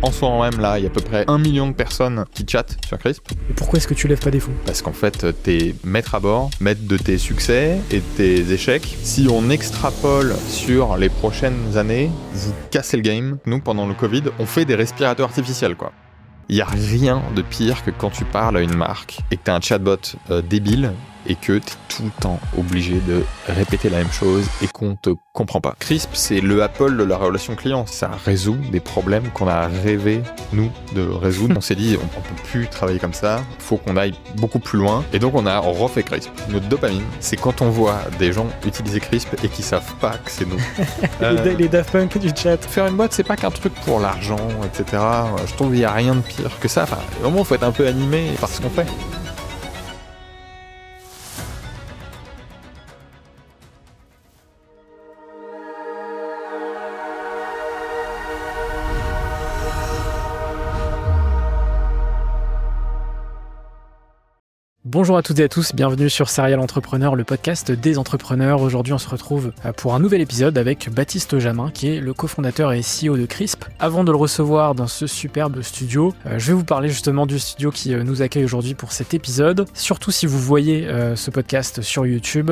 En ce moment même, là, il y a à peu près 1 million de personnes qui chattent sur Crisp. Et pourquoi est-ce que tu lèves pas des fonds? Parce qu'en fait, t'es maître à bord, maître de tes succès et de tes échecs. Si on extrapole sur les prochaines années, vous cassez le game. Nous, pendant le Covid, on fait des respirateurs artificiels, quoi. Il n'y a rien de pire que quand tu parles à une marque et que tu as un chatbot débile et que tu es tout le temps obligé de répéter la même chose et qu'on te comprend pas. Crisp, c'est le Apple de la relation client. Ça résout des problèmes qu'on a rêvé, nous, de résoudre. On s'est dit, on peut plus travailler comme ça, il faut qu'on aille beaucoup plus loin. Et donc, on a refait Crisp. Notre dopamine, c'est quand on voit des gens utiliser Crisp et qui savent pas que c'est nous. Les Daft Punk du chat. Faire une boîte, c'est pas qu'un truc pour l'argent, etc. Je trouve qu'il n'y a rien de pire que ça. Enfin, au moment, il faut être un peu animé par ce qu'on fait. Bonjour à toutes et à tous, bienvenue sur Serial Entrepreneur, le podcast des entrepreneurs. Aujourd'hui, on se retrouve pour un nouvel épisode avec Baptiste Jamin, qui est le cofondateur et CEO de Crisp. Avant de le recevoir dans ce superbe studio, je vais vous parler justement du studio qui nous accueille aujourd'hui pour cet épisode. Surtout si vous voyez ce podcast sur YouTube,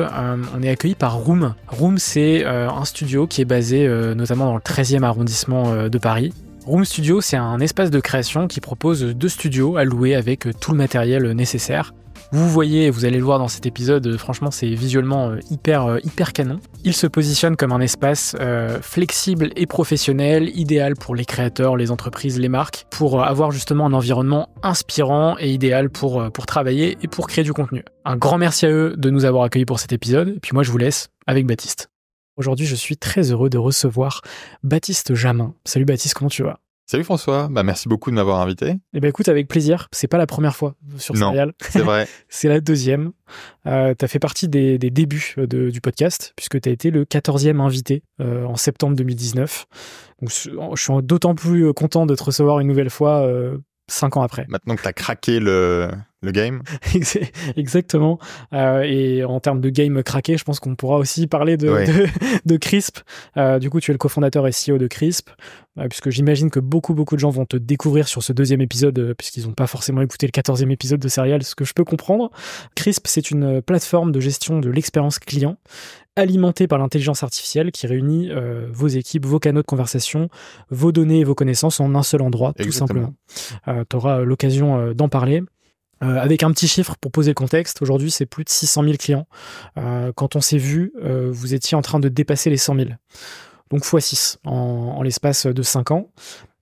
on est accueilli par Room. Room, c'est un studio qui est basé notamment dans le 13e arrondissement de Paris. Room Studio, c'est un espace de création qui propose 2 studios à louer avec tout le matériel nécessaire. Vous voyez, vous allez le voir dans cet épisode, franchement c'est visuellement hyper canon. Il se positionne comme un espace flexible et professionnel, idéal pour les créateurs, les entreprises, les marques, pour avoir justement un environnement inspirant et idéal pour travailler et pour créer du contenu. Un grand merci à eux de nous avoir accueillis pour cet épisode, et puis moi je vous laisse avec Baptiste. Aujourd'hui je suis très heureux de recevoir Baptiste Jamin. Salut Baptiste, comment tu vas ? Salut François, merci beaucoup de m'avoir invité. Eh ben écoute, avec plaisir. C'est pas la première fois sur Serial. Non, c'est vrai. C'est la 2e. T'as fait partie des débuts du podcast, puisque t'as été le 14e invité en septembre 2019. Donc, je suis d'autant plus content de te recevoir une nouvelle fois 5 ans après. Maintenant que t'as craqué le game. Exactement. Et en termes de game craqué, je pense qu'on pourra aussi parler de Crisp. Du coup, tu es le cofondateur et CEO de Crisp, puisque j'imagine que beaucoup de gens vont te découvrir sur ce 2e épisode, puisqu'ils n'ont pas forcément écouté le 14e épisode de Serial, ce que je peux comprendre. Crisp, c'est une plateforme de gestion de l'expérience client, alimentée par l'intelligence artificielle qui réunit vos équipes, vos canaux de conversation, vos données et vos connaissances en un seul endroit, Exactement. tout simplement. Tu auras l'occasion d'en parler. Avec un petit chiffre pour poser le contexte, aujourd'hui c'est plus de 600 000 clients. Quand on s'est vu, vous étiez en train de dépasser les 100 000. Donc x6 en l'espace de 5 ans.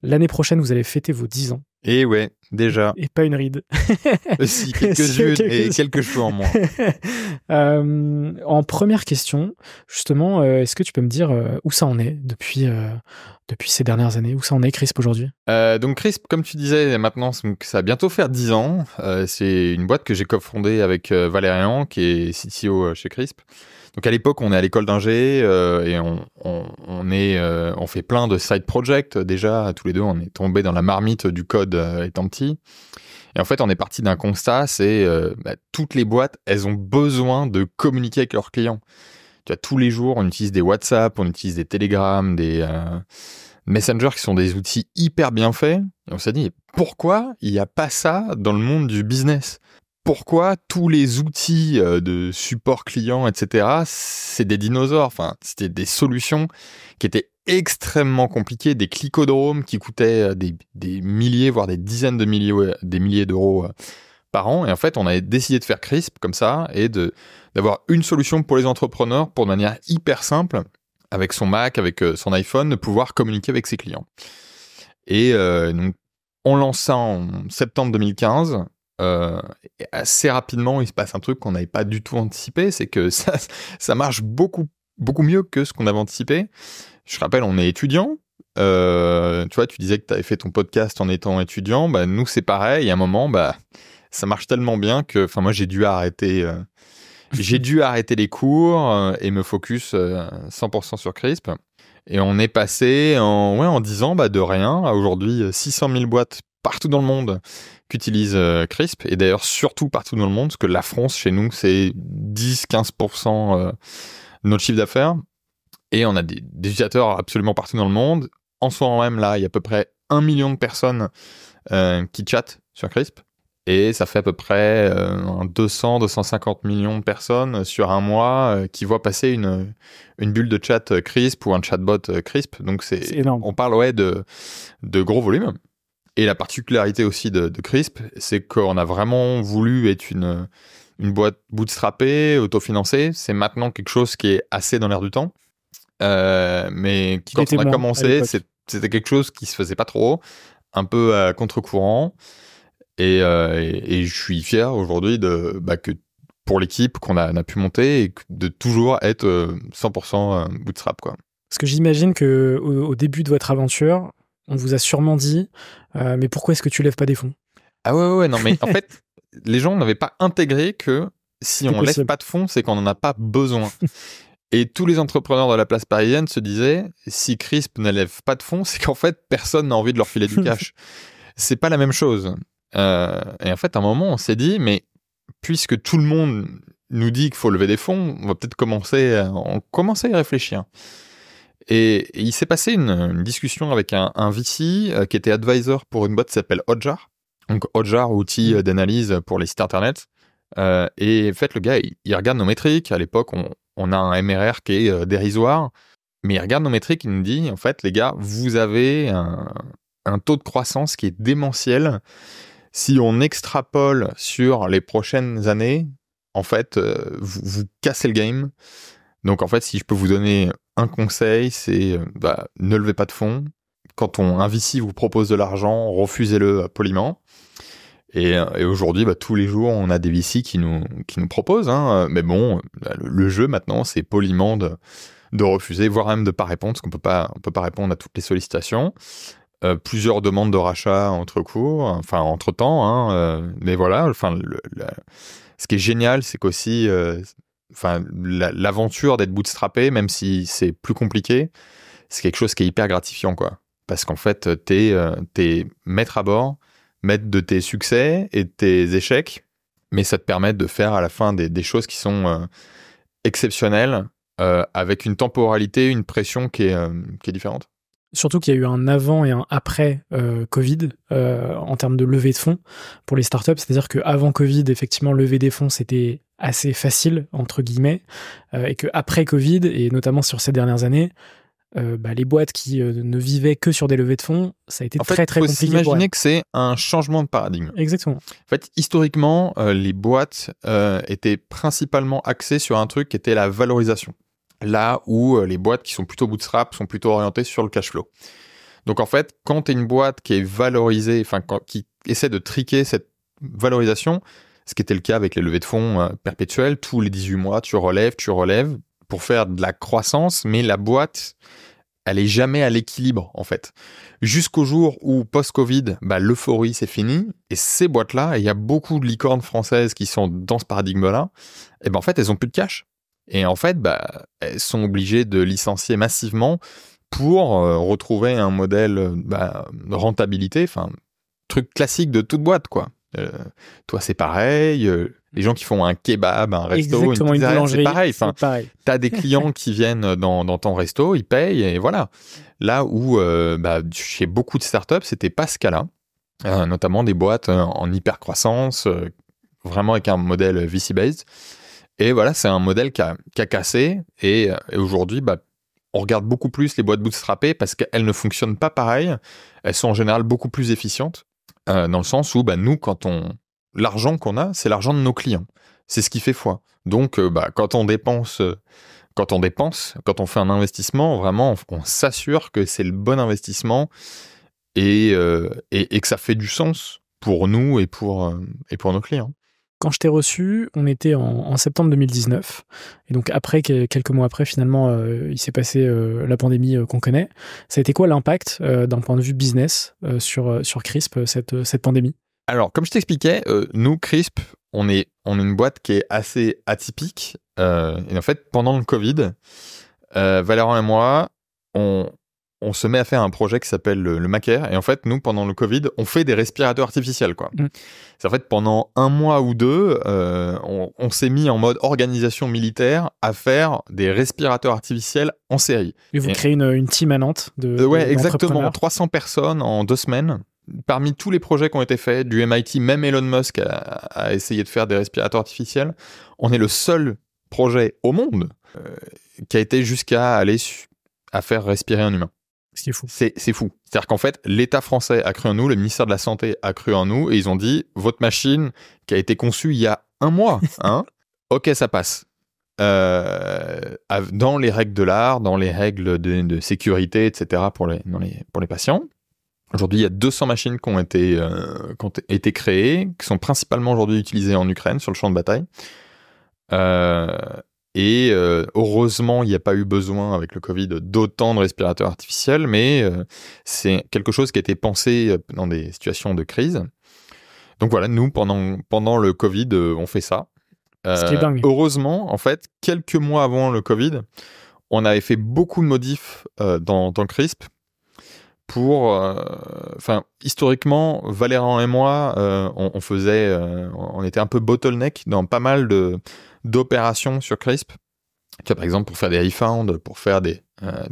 L'année prochaine, vous allez fêter vos 10 ans. Et ouais, déjà. Et pas une ride. Aussi, quelques-unes et quelques cheveux en moins. En première question, justement, est-ce que tu peux me dire où ça en est depuis ces dernières années? Où ça en est, Crisp, aujourd'hui? Donc Crisp, comme tu disais, maintenant, ça va bientôt faire 10 ans. C'est une boîte que j'ai cofondée avec Valérian, qui est CTO chez Crisp. Donc à l'époque, on est à l'école d'ingé et on fait plein de side projects. Déjà, tous les deux, on est tombés dans la marmite du code étant petit. Et en fait, on est parti d'un constat, c'est toutes les boîtes, elles ont besoin de communiquer avec leurs clients. Tu vois, tous les jours, on utilise des WhatsApp, on utilise des Telegram, des Messenger qui sont des outils hyper bien faits. Et on s'est dit, pourquoi il n'y a pas ça dans le monde du business ? Pourquoi tous les outils de support client, etc., c'est des dinosaures. Enfin, c'était des solutions qui étaient extrêmement compliquées, des clicodromes qui coûtaient des milliers, voire des dizaines de milliers d'euros par an. Et en fait, on a décidé de faire Crisp comme ça et d'avoir une solution pour les entrepreneurs pour de manière hyper simple, avec son Mac, avec son iPhone, de pouvoir communiquer avec ses clients. Et donc, on lance ça en septembre 2015. Et assez rapidement, il se passe un truc qu'on n'avait pas du tout anticipé, c'est que ça marche beaucoup mieux que ce qu'on avait anticipé. Je rappelle, on est étudiant. Tu vois, tu disais que tu avais fait ton podcast en étant étudiant. Nous, c'est pareil. Il y a un moment, ça marche tellement bien que, moi, j'ai dû arrêter les cours et me focus 100% sur Crisp. Et on est passé en 10 ans de rien à aujourd'hui 600 000 boîtes partout dans le monde qui utilisent Crisp, et d'ailleurs surtout partout dans le monde, parce que la France, chez nous, c'est 10-15% de notre chiffre d'affaires, et on a des utilisateurs absolument partout dans le monde. En ce moment même, là, il y a à peu près 1 million de personnes qui chattent sur Crisp. Et ça fait à peu près 200-250 millions de personnes sur un mois qui voient passer une bulle de chat Crisp ou un chatbot Crisp. Donc C'est énorme. on parle de gros volumes. Et la particularité aussi de Crisp, c'est qu'on a vraiment voulu être une boîte bootstrappée, autofinancée. C'est maintenant quelque chose qui est assez dans l'air du temps. Mais quand on a commencé, c'était quelque chose qui se faisait pas trop, un peu à contre-courant. Et je suis fier aujourd'hui que pour l'équipe qu'on a pu monter et de toujours être 100% bootstrap, quoi. Parce que j'imagine qu'au début de votre aventure, on vous a sûrement dit mais pourquoi est-ce que tu lèves pas des fonds ? Ah ouais, non, mais en fait, les gens n'avaient pas intégré que si on lève pas de fonds, c'est qu'on n'en a pas besoin. Et tous les entrepreneurs de la place parisienne se disaient, si Crisp ne lève pas de fonds, c'est qu'en fait, personne n'a envie de leur filer du cash. C'est pas la même chose. Et en fait, à un moment, on s'est dit, mais puisque tout le monde nous dit qu'il faut lever des fonds, on va peut-être commencer à y réfléchir. Et il s'est passé une discussion avec un VC qui était advisor pour une boîte qui s'appelle Hotjar. Donc Hotjar, outil d'analyse pour les sites internet. Et en fait, le gars, il regarde nos métriques. À l'époque, on a un MRR qui est dérisoire. Mais il regarde nos métriques, il nous dit, en fait, les gars, vous avez un taux de croissance qui est démentiel. Si on extrapole sur les prochaines années, en fait, vous cassez le game. Donc, en fait, si je peux vous donner un conseil, c'est ne levez pas de fonds. Quand un VC vous propose de l'argent, refusez-le poliment. Et aujourd'hui, tous les jours, on a des VC qui nous proposent. Mais bon, le jeu maintenant, c'est poliment de refuser, voire même de ne pas répondre, parce qu'on peut pas répondre à toutes les sollicitations. Plusieurs demandes de rachat entre-temps. Mais voilà, ce qui est génial, c'est qu'aussi, l'aventure d'être bootstrappé, même si c'est plus compliqué, c'est quelque chose qui est hyper gratifiant, quoi. Parce qu'en fait, t'es maître à bord, maître de tes succès et de tes échecs, mais ça te permet de faire à la fin des choses qui sont exceptionnelles, avec une temporalité, une pression qui est différente. Surtout qu'il y a eu un avant et un après Covid en termes de levée de fonds pour les startups. C'est-à-dire qu'avant Covid, effectivement, lever des fonds, c'était assez facile, entre guillemets, et qu'après Covid, et notamment sur ces dernières années, les boîtes qui ne vivaient que sur des levées de fonds, ça a été très compliqué. Il faut s'imaginer que c'est un changement de paradigme. Exactement. En fait, historiquement, les boîtes étaient principalement axées sur un truc qui était la valorisation. Là où les boîtes qui sont plutôt bootstrap sont plutôt orientées sur le cash flow. Donc en fait, quand tu es une boîte qui est valorisée, qui essaie de triquer cette valorisation, ce qui était le cas avec les levées de fonds perpétuelles, tous les 18 mois, tu relèves pour faire de la croissance, mais la boîte, elle est jamais à l'équilibre en fait. Jusqu'au jour où, post-Covid, l'euphorie c'est fini, et ces boîtes-là, il y a beaucoup de licornes françaises qui sont dans ce paradigme-là, et en fait, elles ont plus de cash. Et en fait, elles sont obligées de licencier massivement pour retrouver un modèle de rentabilité, truc classique de toute boîte, quoi. Toi, c'est pareil. Les gens qui font un kebab, un resto, une pizzeria, c'est pareil. T'as des clients qui viennent dans ton resto, ils payent, et voilà. Là où, chez beaucoup de startups, c'était pas ce cas-là. Notamment des boîtes en hyper croissance, vraiment avec un modèle VC-based. Et voilà, c'est un modèle qui a cassé. Et aujourd'hui, on regarde beaucoup plus les boîtes bootstrappées parce qu'elles ne fonctionnent pas pareil. Elles sont en général beaucoup plus efficientes. Dans le sens où nous, l'argent qu'on a, c'est l'argent de nos clients. C'est ce qui fait foi. Donc, quand on fait un investissement, vraiment, on s'assure que c'est le bon investissement et que ça fait du sens pour nous et pour nos clients. Quand je t'ai reçu, on était en septembre 2019. Et donc après, quelques mois après, finalement, il s'est passé la pandémie qu'on connaît. Ça a été quoi l'impact d'un point de vue business sur Crisp, cette pandémie ? Alors, comme je t'expliquais, nous, Crisp, on est une boîte qui est assez atypique. Et en fait, pendant le Covid, Valérian et moi, on on se met à faire un projet qui s'appelle le Macaire. Et en fait, nous, pendant le Covid, on fait des respirateurs artificiels, quoi. C'est en fait, pendant 1 mois ou 2, on s'est mis en mode organisation militaire à faire des respirateurs artificiels en série. Et vous créez une team à Nantes ouais, exactement. 300 personnes en 2 semaines. Parmi tous les projets qui ont été faits, du MIT, même Elon Musk a essayé de faire des respirateurs artificiels. On est le seul projet au monde qui a été jusqu'à aller à faire respirer un humain. Ce qui est fou. C'est fou. C'est-à-dire qu'en fait, l'État français a cru en nous, le ministère de la Santé a cru en nous, et ils ont dit, votre machine qui a été conçue il y a 1 mois, ok, ça passe. Dans les règles de l'art, dans les règles de sécurité, etc., pour les patients. Aujourd'hui, il y a 200 machines qui ont été créées, qui sont principalement aujourd'hui utilisées en Ukraine, sur le champ de bataille. Heureusement, il n'y a pas eu besoin, avec le Covid, d'autant de respirateurs artificiels, mais c'est quelque chose qui a été pensé dans des situations de crise. Donc voilà, nous, pendant le Covid, on fait ça. Ce qui est dingue. Heureusement, en fait, quelques mois avant le Covid, on avait fait beaucoup de modifs dans CRISP. Historiquement, Valérian et moi, on était un peu bottleneck dans pas mal d'opérations sur CRISP. Tu vois, par exemple, pour faire des refound, pour faire des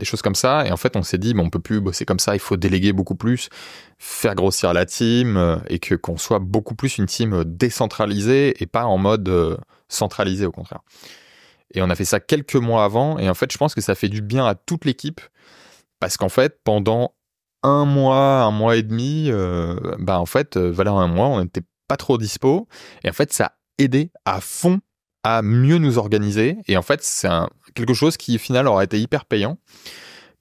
choses comme ça. Et en fait, on s'est dit, on peut plus bosser comme ça, il faut déléguer beaucoup plus, faire grossir la team, et qu'on soit beaucoup plus une team décentralisée et pas en mode centralisé, au contraire. Et on a fait ça quelques mois avant. Et en fait, je pense que ça fait du bien à toute l'équipe parce qu'en fait, pendant 1 mois et demi, en fait, Valérian et moi, on n'était pas trop dispo. Et en fait, ça a aidé à fond à mieux nous organiser. Et en fait, c'est quelque chose qui, au final, aura été hyper payant.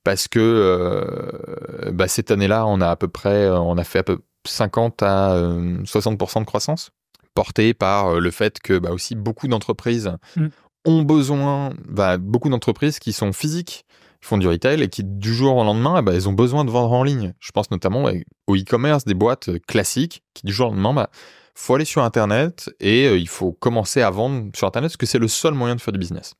Parce que cette année-là, on a fait à peu 50 à 60% de croissance, portée par le fait que aussi beaucoup d'entreprises ont besoin, beaucoup d'entreprises qui sont physiques, qui font du retail et qui, du jour au lendemain, elles ont besoin de vendre en ligne. Je pense notamment au e-commerce, des boîtes classiques qui, du jour au lendemain, faut aller sur Internet et il faut commencer à vendre sur Internet parce que c'est le seul moyen de faire du business.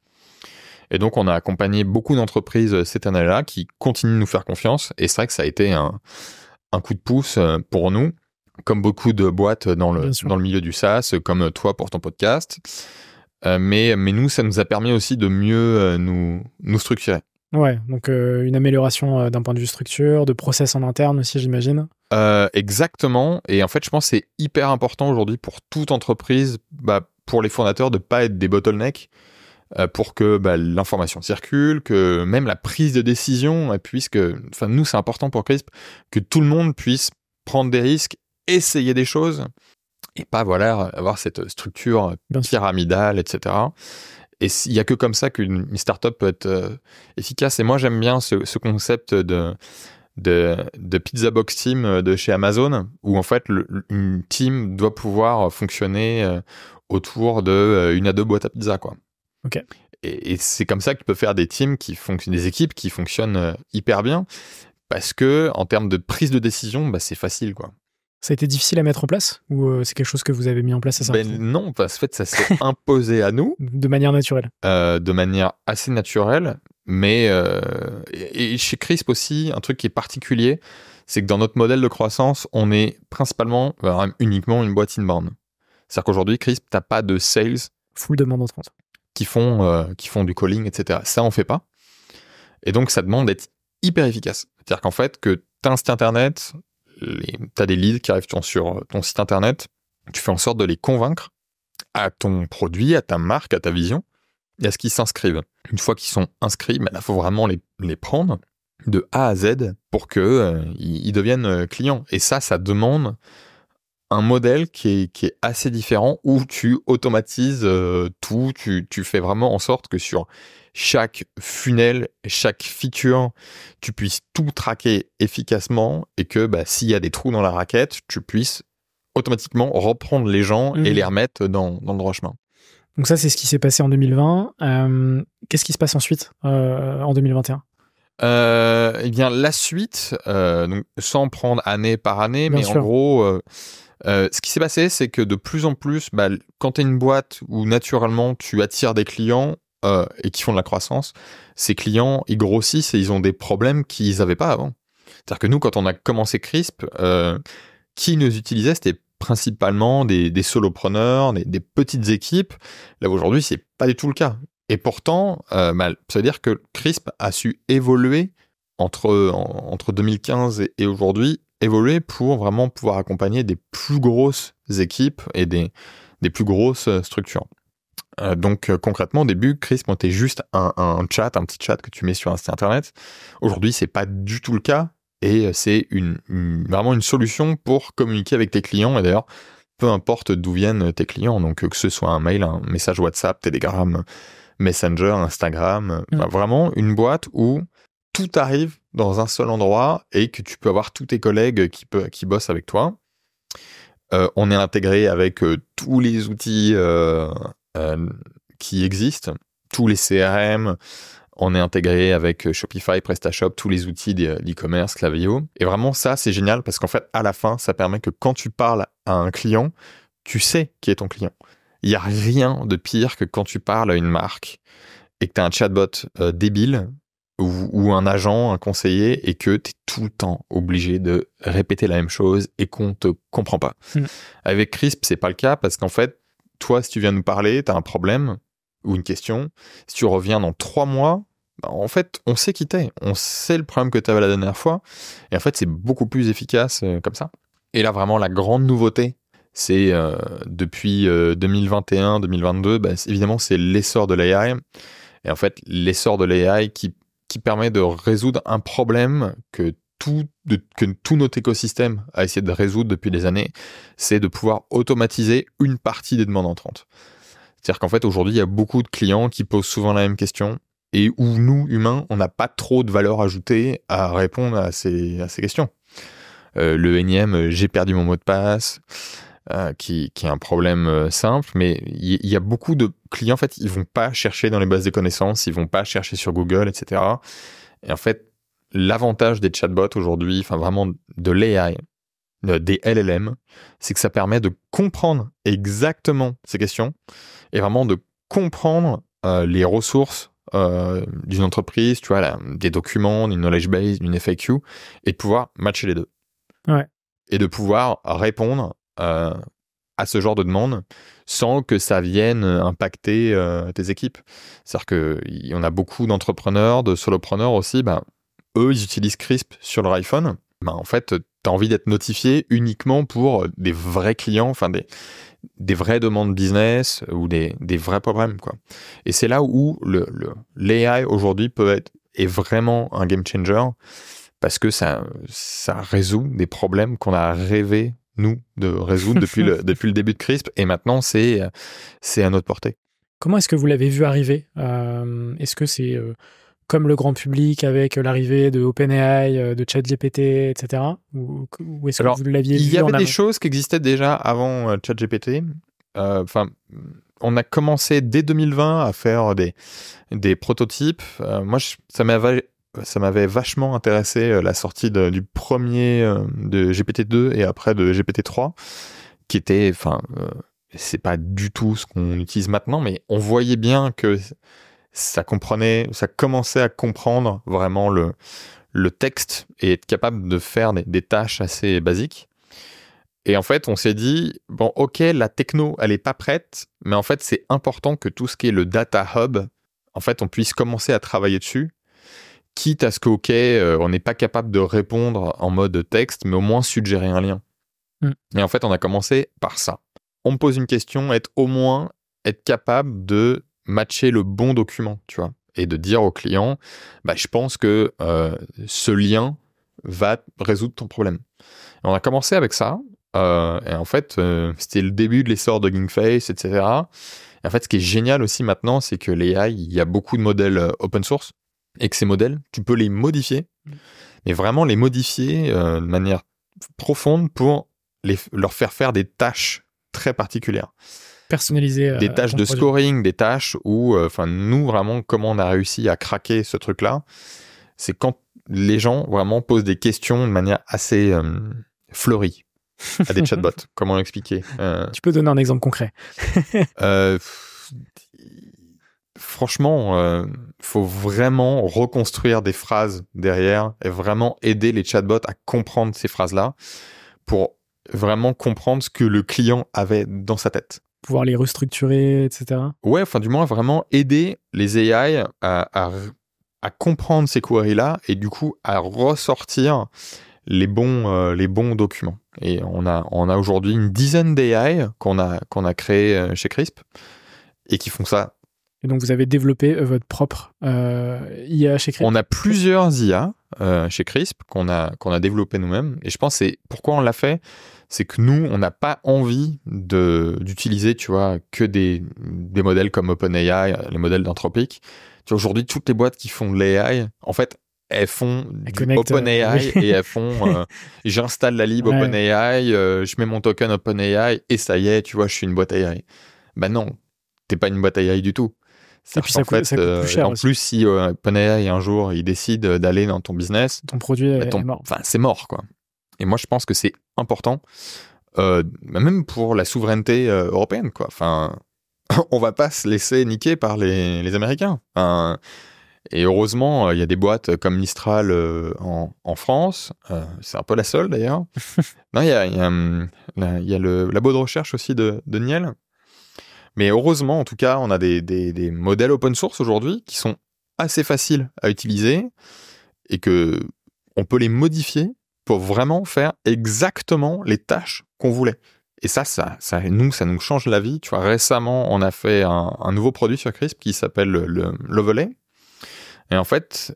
Et donc, on a accompagné beaucoup d'entreprises cette année-là qui continuent de nous faire confiance. Et c'est vrai que ça a été un coup de pouce pour nous, comme beaucoup de boîtes dans le milieu du SaaS, comme toi pour ton podcast. Mais nous, ça nous a permis aussi de mieux nous structurer. Ouais, donc une amélioration d'un point de vue structure, de process en interne aussi, j'imagine. Exactement. Et en fait, je pense que c'est hyper important aujourd'hui pour toute entreprise, pour les fondateurs, de ne pas être des bottlenecks, pour que l'information circule, que même la prise de décision puisse nous, c'est important pour CRISP, que tout le monde puisse prendre des risques, essayer des choses, et pas avoir cette structure pyramidale, etc. Et il n'y a que comme ça qu'une startup peut être efficace. Et moi, j'aime bien ce concept de pizza box team de chez Amazon, où en fait, une team doit pouvoir fonctionner autour de 1 à 2 boîtes à pizza, quoi. Ok. Et c'est comme ça que tu peux faire des teams des équipes qui fonctionnent hyper bien, parce que en termes de prise de décision, c'est facile, quoi. Ça a été difficile à mettre en place ou c'est quelque chose que vous avez mis en place assez rapidement ? Non, parce que ça s'est imposé à nous. De manière naturelle. De manière assez naturelle, mais et chez CRISP aussi, un truc qui est particulier, c'est que dans notre modèle de croissance, on est principalement, uniquement une boîte inbound. C'est-à-dire qu'aujourd'hui, CRISP, t'as pas de sales full demande entrante qui font du calling, etc. Ça, on fait pas. Et donc, ça demande d'être hyper efficace. C'est-à-dire qu'en fait, que t'as un site internet, t'as des leads qui arrivent sur ton site internet, tu fais en sorte de les convaincre à ton produit, à ta marque, à ta vision, et à ce qu'ils s'inscrivent. Une fois qu'ils sont inscrits, là, il faut vraiment les prendre de A à Z pour qu'ils deviennent clients. Et ça demande un modèle qui est assez différent, où tu automatises tout, tu fais vraiment en sorte que sur chaque funnel, chaque feature, tu puisses tout traquer efficacement et que s'il y a des trous dans la raquette, tu puisses automatiquement reprendre les gens et les remettre dans le droit chemin. Donc ça, c'est ce qui s'est passé en 2020. Qu'est-ce qui se passe ensuite en 2021 ? La suite, donc, sans prendre année par année, mais en gros, ce qui s'est passé, c'est que de plus en plus, quand tu es une boîte où naturellement tu attires des clients, et qui font de la croissance, ces clients, ils grossissent et ils ont des problèmes qu'ils n'avaient pas avant. C'est-à-dire que nous, quand on a commencé Crisp, qui nous utilisait, c'était principalement des solopreneurs, des petites équipes. Là, aujourd'hui, c'est pas du tout le cas. Et pourtant, ça veut dire que Crisp a su évoluer entre 2015 et aujourd'hui, évoluer pour vraiment pouvoir accompagner des plus grosses équipes et des plus grosses structures. Donc concrètement, au début, Crisp était juste un chat, un petit chat que tu mets sur un site internet. Aujourd'hui, c'est pas du tout le cas. Et c'est vraiment une solution pour communiquer avec tes clients. Et d'ailleurs, peu importe d'où viennent tes clients, donc que ce soit un mail, un message WhatsApp, Telegram, Messenger, Instagram, vraiment une boîte où tout arrive dans un seul endroit et que tu peux avoir tous tes collègues qui bossent avec toi. On est intégré avec tous les outils qui existent, tous les CRM. On est intégré avec Shopify, PrestaShop, tous les outils d'e-commerce, Klaviyo. Et vraiment, ça, c'est génial parce qu'en fait, à la fin, ça permet que quand tu parles à un client, tu sais qui est ton client. Il n'y a rien de pire que quand tu parles à une marque et que tu as un chatbot débile ou un agent, un conseiller, et que tu es tout le temps obligé de répéter la même chose et qu'on ne te comprend pas. Avec Crisp, c'est pas le cas parce qu'en fait, toi, si tu viens nous parler, tu as un problème ou une question. Si tu reviens dans 3 mois, en fait, on sait qui t'es. On sait le problème que tu avais la dernière fois. Et en fait, c'est beaucoup plus efficace comme ça. Et là, vraiment, la grande nouveauté, c'est depuis 2021-2022, évidemment, c'est l'essor de l'AI. Et en fait, l'essor de l'AI qui permet de résoudre un problème que tout notre écosystème a essayé de résoudre depuis des années, c'est de pouvoir automatiser une partie des demandes entrantes. C'est-à-dire qu'en fait, aujourd'hui, il y a beaucoup de clients qui posent souvent la même question et où nous, humains, on n'a pas trop de valeur ajoutée à répondre à ces questions. Le énième « j'ai perdu mon mot de passe », qui est un problème simple, mais il y a beaucoup de clients, en fait, ils vont pas chercher dans les bases de connaissances, ils vont pas chercher sur Google, etc. Et en fait, l'avantage des chatbots aujourd'hui, enfin vraiment de l'AI, des LLM, c'est que ça permet de comprendre exactement ces questions et vraiment de comprendre les ressources d'une entreprise, tu vois, des documents, d'une knowledge base, d'une FAQ, et de pouvoir matcher les deux. Ouais. Et de pouvoir répondre à ce genre de demande sans que ça vienne impacter tes équipes. C'est-à-dire qu'on a beaucoup d'entrepreneurs, de solopreneurs aussi, eux, ils utilisent Crisp sur leur iPhone. En fait, tu as envie d'être notifié uniquement pour des vrais clients, enfin des vraies demandes business ou des vrais problèmes, quoi. Et c'est là où l'AI aujourd'hui est vraiment un game changer parce que ça résout des problèmes qu'on a rêvé nous de résoudre depuis le début de Crisp, et maintenant c'est à notre portée. Comment est-ce que vous l'avez vu arriver ? Est-ce que c'est comme le grand public avec l'arrivée de OpenAI, de ChatGPT, etc. Ou est-ce que vous l'aviez vu ? Il y avait des choses qui existaient déjà avant ChatGPT. On a commencé dès 2020 à faire des prototypes. Moi, ça m'avait vachement intéressé la sortie du premier de GPT-2 et après de GPT-3, qui était, c'est pas du tout ce qu'on utilise maintenant, mais on voyait bien que ça commençait à comprendre vraiment le texte et être capable de faire des tâches assez basiques. Et en fait, on s'est dit, bon, ok, la techno, elle est pas prête, mais en fait, c'est important que tout ce qui est le data hub, en fait, on puisse commencer à travailler dessus, quitte à ce que, ok, on n'est pas capable de répondre en mode texte, mais au moins suggérer un lien. Et en fait, on a commencé par ça. On me pose une question, être capable de matcher le bon document, tu vois, et de dire au client, je pense que ce lien va résoudre ton problème. Et on a commencé avec ça, et en fait, c'était le début de l'essor de Hugging Face, etc. Et en fait, ce qui est génial aussi maintenant, c'est que l'AI, il y a beaucoup de modèles open source, et que ces modèles, tu peux les modifier, mais vraiment les modifier de manière profonde pour leur faire des tâches très particulières. Personnalisées. Des tâches de scoring, des tâches où, nous, vraiment, comment on a réussi à craquer ce truc-là, c'est quand les gens vraiment posent des questions de manière assez fleurie à des chatbots. Comment l'expliquer ? Tu peux donner un exemple concret ? franchement, faut vraiment reconstruire des phrases derrière et vraiment aider les chatbots à comprendre ces phrases-là pour vraiment comprendre ce que le client avait dans sa tête. Pouvoir les restructurer, etc. Ouais, enfin du moins vraiment aider les AI à comprendre ces queries-là et du coup à ressortir les bons documents. Et on a aujourd'hui une dizaine d'AI qu'on a créé chez Crisp et qui font ça. Et donc, vous avez développé votre propre IA chez Crisp? On a plusieurs IA chez Crisp qu'on a développé nous-mêmes. Et je pense que c'est pourquoi on l'a fait, c'est que nous, on n'a pas envie d'utiliser, tu vois, que des modèles comme OpenAI, les modèles d'Anthropic. Tu vois, aujourd'hui, toutes les boîtes qui font de l'AI, en fait, elles font du OpenAI et elles font j'installe la lib OpenAI, je mets mon token OpenAI et ça y est, tu vois, je suis une boîte AI. Ben non, t'es pas une boîte AI du tout. Et puis ça coûte plus cher. En plus, si OpenAI un jour il décide d'aller dans ton business, ton produit est mort. Enfin, c'est mort, quoi. Et moi, je pense que c'est important, même pour la souveraineté européenne, quoi. Enfin, on va pas se laisser niquer par les Américains. Et heureusement, il y a des boîtes comme Mistral en France. C'est un peu la seule, d'ailleurs. Non, il y a le labo de recherche aussi de Niel. Mais heureusement, en tout cas, on a des modèles open source aujourd'hui qui sont assez faciles à utiliser et que on peut les modifier pour vraiment faire exactement les tâches qu'on voulait. Et ça nous change la vie. Tu vois, récemment, on a fait un nouveau produit sur Crisp qui s'appelle le Lovelet. Et en fait,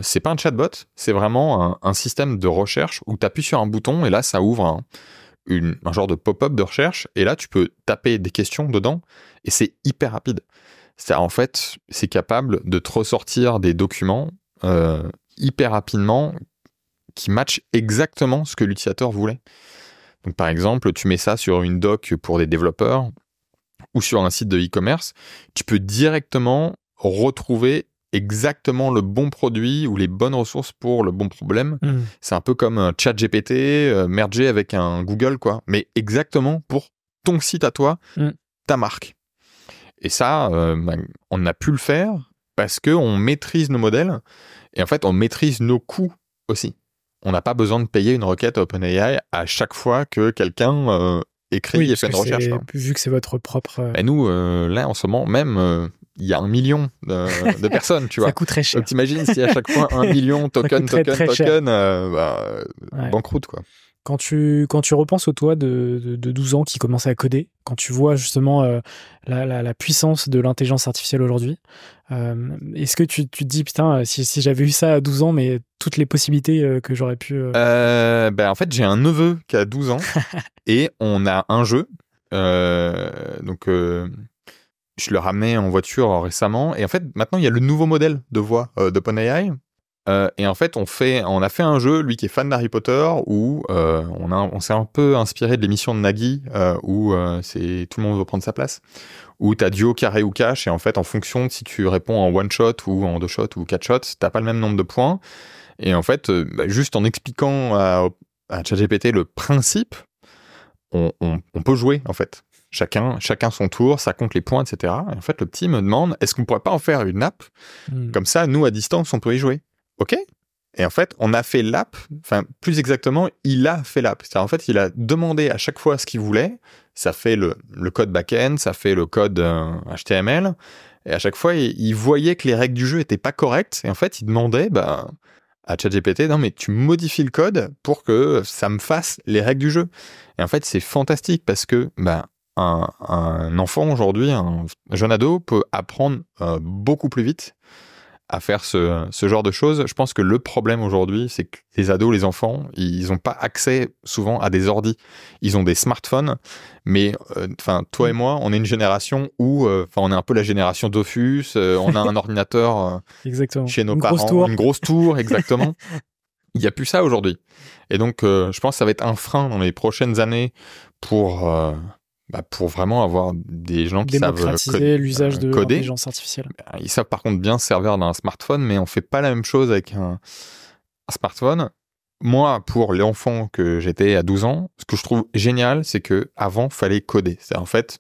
c'est pas un chatbot, c'est vraiment un système de recherche où tu appuies sur un bouton et là, ça ouvre un genre de pop-up de recherche. Et là, tu peux taper des questions dedans et c'est hyper rapide. En fait, c'est capable de te ressortir des documents hyper rapidement qui matchent exactement ce que l'utilisateur voulait. Donc, par exemple, tu mets ça sur une doc pour des développeurs ou sur un site de e-commerce, tu peux directement retrouver exactement le bon produit ou les bonnes ressources pour le bon problème. C'est un peu comme un ChatGPT mergé avec un Google, quoi. Mais exactement pour ton site à toi, ta marque. Et ça, on a pu le faire parce qu'on maîtrise nos modèles et en fait, on maîtrise nos coûts aussi. On n'a pas besoin de payer une requête à OpenAI à chaque fois que quelqu'un écrit et fait une recherche. Vu que c'est votre propre... Et nous, là, en ce moment, même... il y a 1 million de personnes, tu vois. Ça coûte très cher. Donc, t'imagines si à chaque fois 1 million, token, banqueroute, quoi. Quand tu repenses au toi de 12 ans qui commençait à coder, quand tu vois justement la puissance de l'intelligence artificielle aujourd'hui, est-ce que tu te dis, putain, si j'avais eu ça à 12 ans, mais toutes les possibilités que j'aurais pu... En fait, j'ai un neveu qui a 12 ans et on a un jeu. Je le ramenais en voiture récemment. Et en fait, maintenant, il y a le nouveau modèle de voix d'OpenAI. Et en fait, on a fait un jeu, lui qui est fan d'Harry Potter, où on s'est un peu inspiré de l'émission de Nagui, où c'est tout le monde veut prendre sa place, où tu as duo, carré ou cash, et en fait, en fonction de si tu réponds en one shot ou en 2 shots ou 4 shots, t'as pas le même nombre de points. Et en fait, juste en expliquant à ChatGPT le principe, on peut jouer, en fait. Chacun son tour, ça compte les points, etc. Et en fait, le petit me demande, est-ce qu'on pourrait pas en faire une app? Comme ça, nous, à distance, on peut y jouer. OK. Et en fait, on a fait l'app, enfin, plus exactement, il a fait l'app. C'est-à-dire, en fait, il a demandé à chaque fois ce qu'il voulait. Ça fait le code back-end, ça fait le code HTML. Et à chaque fois, il voyait que les règles du jeu étaient pas correctes. Et en fait, il demandait à ChatGPT, non, mais tu modifies le code pour que ça me fasse les règles du jeu. Et en fait, c'est fantastique parce que un enfant aujourd'hui, un jeune ado, peut apprendre beaucoup plus vite à faire ce genre de choses. Je pense que le problème aujourd'hui, c'est que les ados, les enfants, ils n'ont pas accès souvent à des ordis. Ils ont des smartphones, mais toi et moi, on est une génération où, on est un peu la génération Dofus, on a un ordinateur chez nos parents, une grosse tour, exactement. Il n'y a plus ça aujourd'hui. Et donc, je pense que ça va être un frein dans les prochaines années pour vraiment avoir des gens qui savent l'usage de coder. l'intelligence artificielle. Ils savent par contre bien se servir d'un smartphone, mais on fait pas la même chose avec un smartphone. Moi, pour l'enfant que j'étais à 12 ans, ce que je trouve génial, c'est que avant fallait coder. C'est en fait,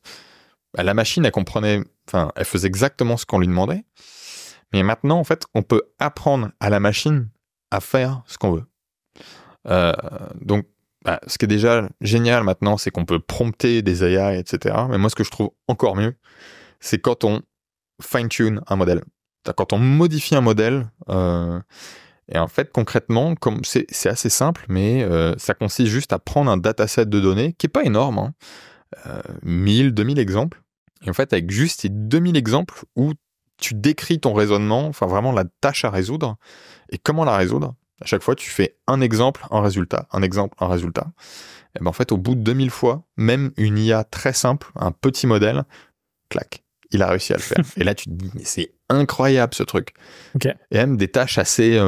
la machine, elle comprenait Enfin, elle faisait exactement ce qu'on lui demandait. Mais maintenant, en fait, on peut apprendre à la machine à faire ce qu'on veut. Donc, ce qui est déjà génial maintenant, c'est qu'on peut prompter des AI, etc. Mais moi, ce que je trouve encore mieux, c'est quand on fine-tune un modèle. Quand on modifie un modèle, et en fait, concrètement, comme c'est assez simple, mais ça consiste juste à prendre un dataset de données, qui est pas énorme, hein, 1000, 2000 exemples. Et en fait, avec juste ces 2000 exemples où tu décris ton raisonnement, enfin vraiment la tâche à résoudre, et comment la résoudre. À chaque fois, tu fais un exemple, un résultat, un exemple, un résultat. Et ben en fait, au bout de 2000 fois, même une IA très simple, un petit modèle, clac, il a réussi à le faire. Et là, tu te dis, mais c'est incroyable ce truc. Okay. Et même des tâches assez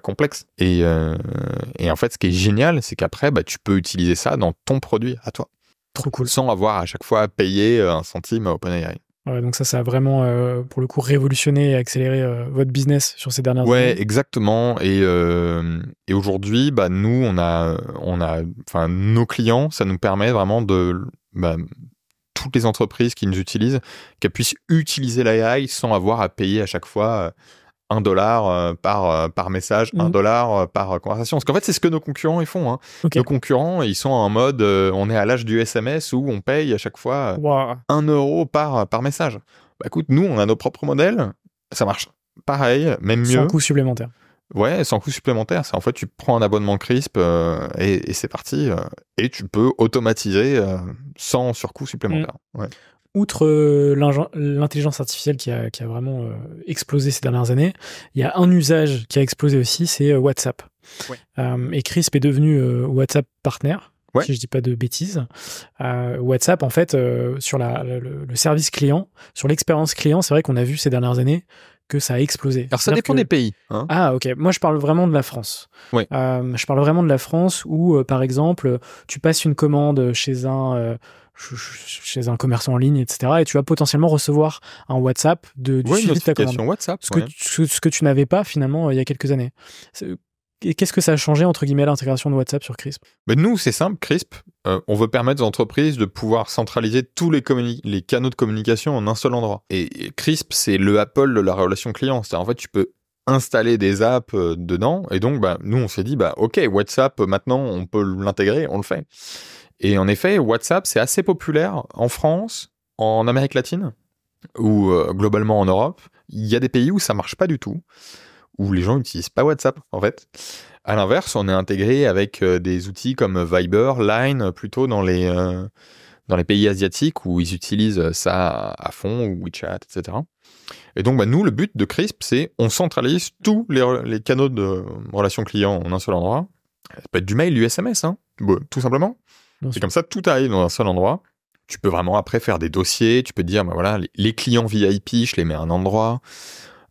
complexes. Et en fait, ce qui est génial, c'est qu'après, tu peux utiliser ça dans ton produit à toi. Trop cool. Sans avoir à chaque fois à payer un centime à OpenAI. Ouais, donc ça a vraiment, pour le coup, révolutionné et accéléré votre business sur ces dernières années. Ouais, exactement. Et aujourd'hui, nous, on a, nos clients, ça nous permet vraiment de, toutes les entreprises qui nous utilisent, qu'elles puissent utiliser l'AI sans avoir à payer à chaque fois $1 par message, $1 par conversation. Parce qu'en fait, c'est ce que nos concurrents ils font. Hein. Okay. Nos concurrents, ils sont en mode, on est à l'âge du SMS où on paye à chaque fois €1 par message. Écoute, nous, on a nos propres modèles, ça marche pareil, même mieux. Sans coût supplémentaire. Ouais, sans coût supplémentaire. C'est en fait, tu prends un abonnement Crisp et c'est parti. Et tu peux automatiser sans surcoût supplémentaire. Ouais. Outre l'intelligence artificielle qui a vraiment explosé ces dernières années, il y a un usage qui a explosé aussi, c'est WhatsApp. Ouais. Et Crisp est devenu WhatsApp partner, si je dis pas de bêtises. WhatsApp, en fait, sur le service client, sur l'expérience client, c'est vrai qu'on a vu ces dernières années que ça a explosé. Alors ça dépend des pays. Hein. Ah ok, moi je parle vraiment de la France. Ouais. Je parle vraiment de la France où, par exemple, tu passes une commande chez un commerçant en ligne, etc. Et tu vas potentiellement recevoir un WhatsApp du suivi de ta commande. WhatsApp, ce que tu n'avais pas finalement il y a quelques années. Et qu'est-ce que ça a changé, entre guillemets, l'intégration de WhatsApp sur Crisp ? Nous, c'est simple, Crisp, on veut permettre aux entreprises de pouvoir centraliser tous les canaux de communication en un seul endroit. Et Crisp, c'est le Apple de la relation client. C'est-à-dire, en fait, tu peux installer des apps dedans. Et donc, nous, on s'est dit, OK, WhatsApp, maintenant, on peut l'intégrer, on le fait. Et en effet, WhatsApp, c'est assez populaire en France, en Amérique latine, ou globalement en Europe. Il y a des pays où ça marche pas du tout, où les gens n'utilisent pas WhatsApp, en fait. À l'inverse, on est intégré avec des outils comme Viber, Line, plutôt dans les pays asiatiques, où ils utilisent ça à fond, ou WeChat, etc. Et donc, nous, le but de Crisp, c'est on centralise tous les canaux de relation client en un seul endroit. Ça peut être du mail, du SMS, hein, tout simplement. C'est comme ça, tout arrive dans un seul endroit. Tu peux vraiment après faire des dossiers, tu peux dire, voilà, les clients VIP, je les mets à un endroit.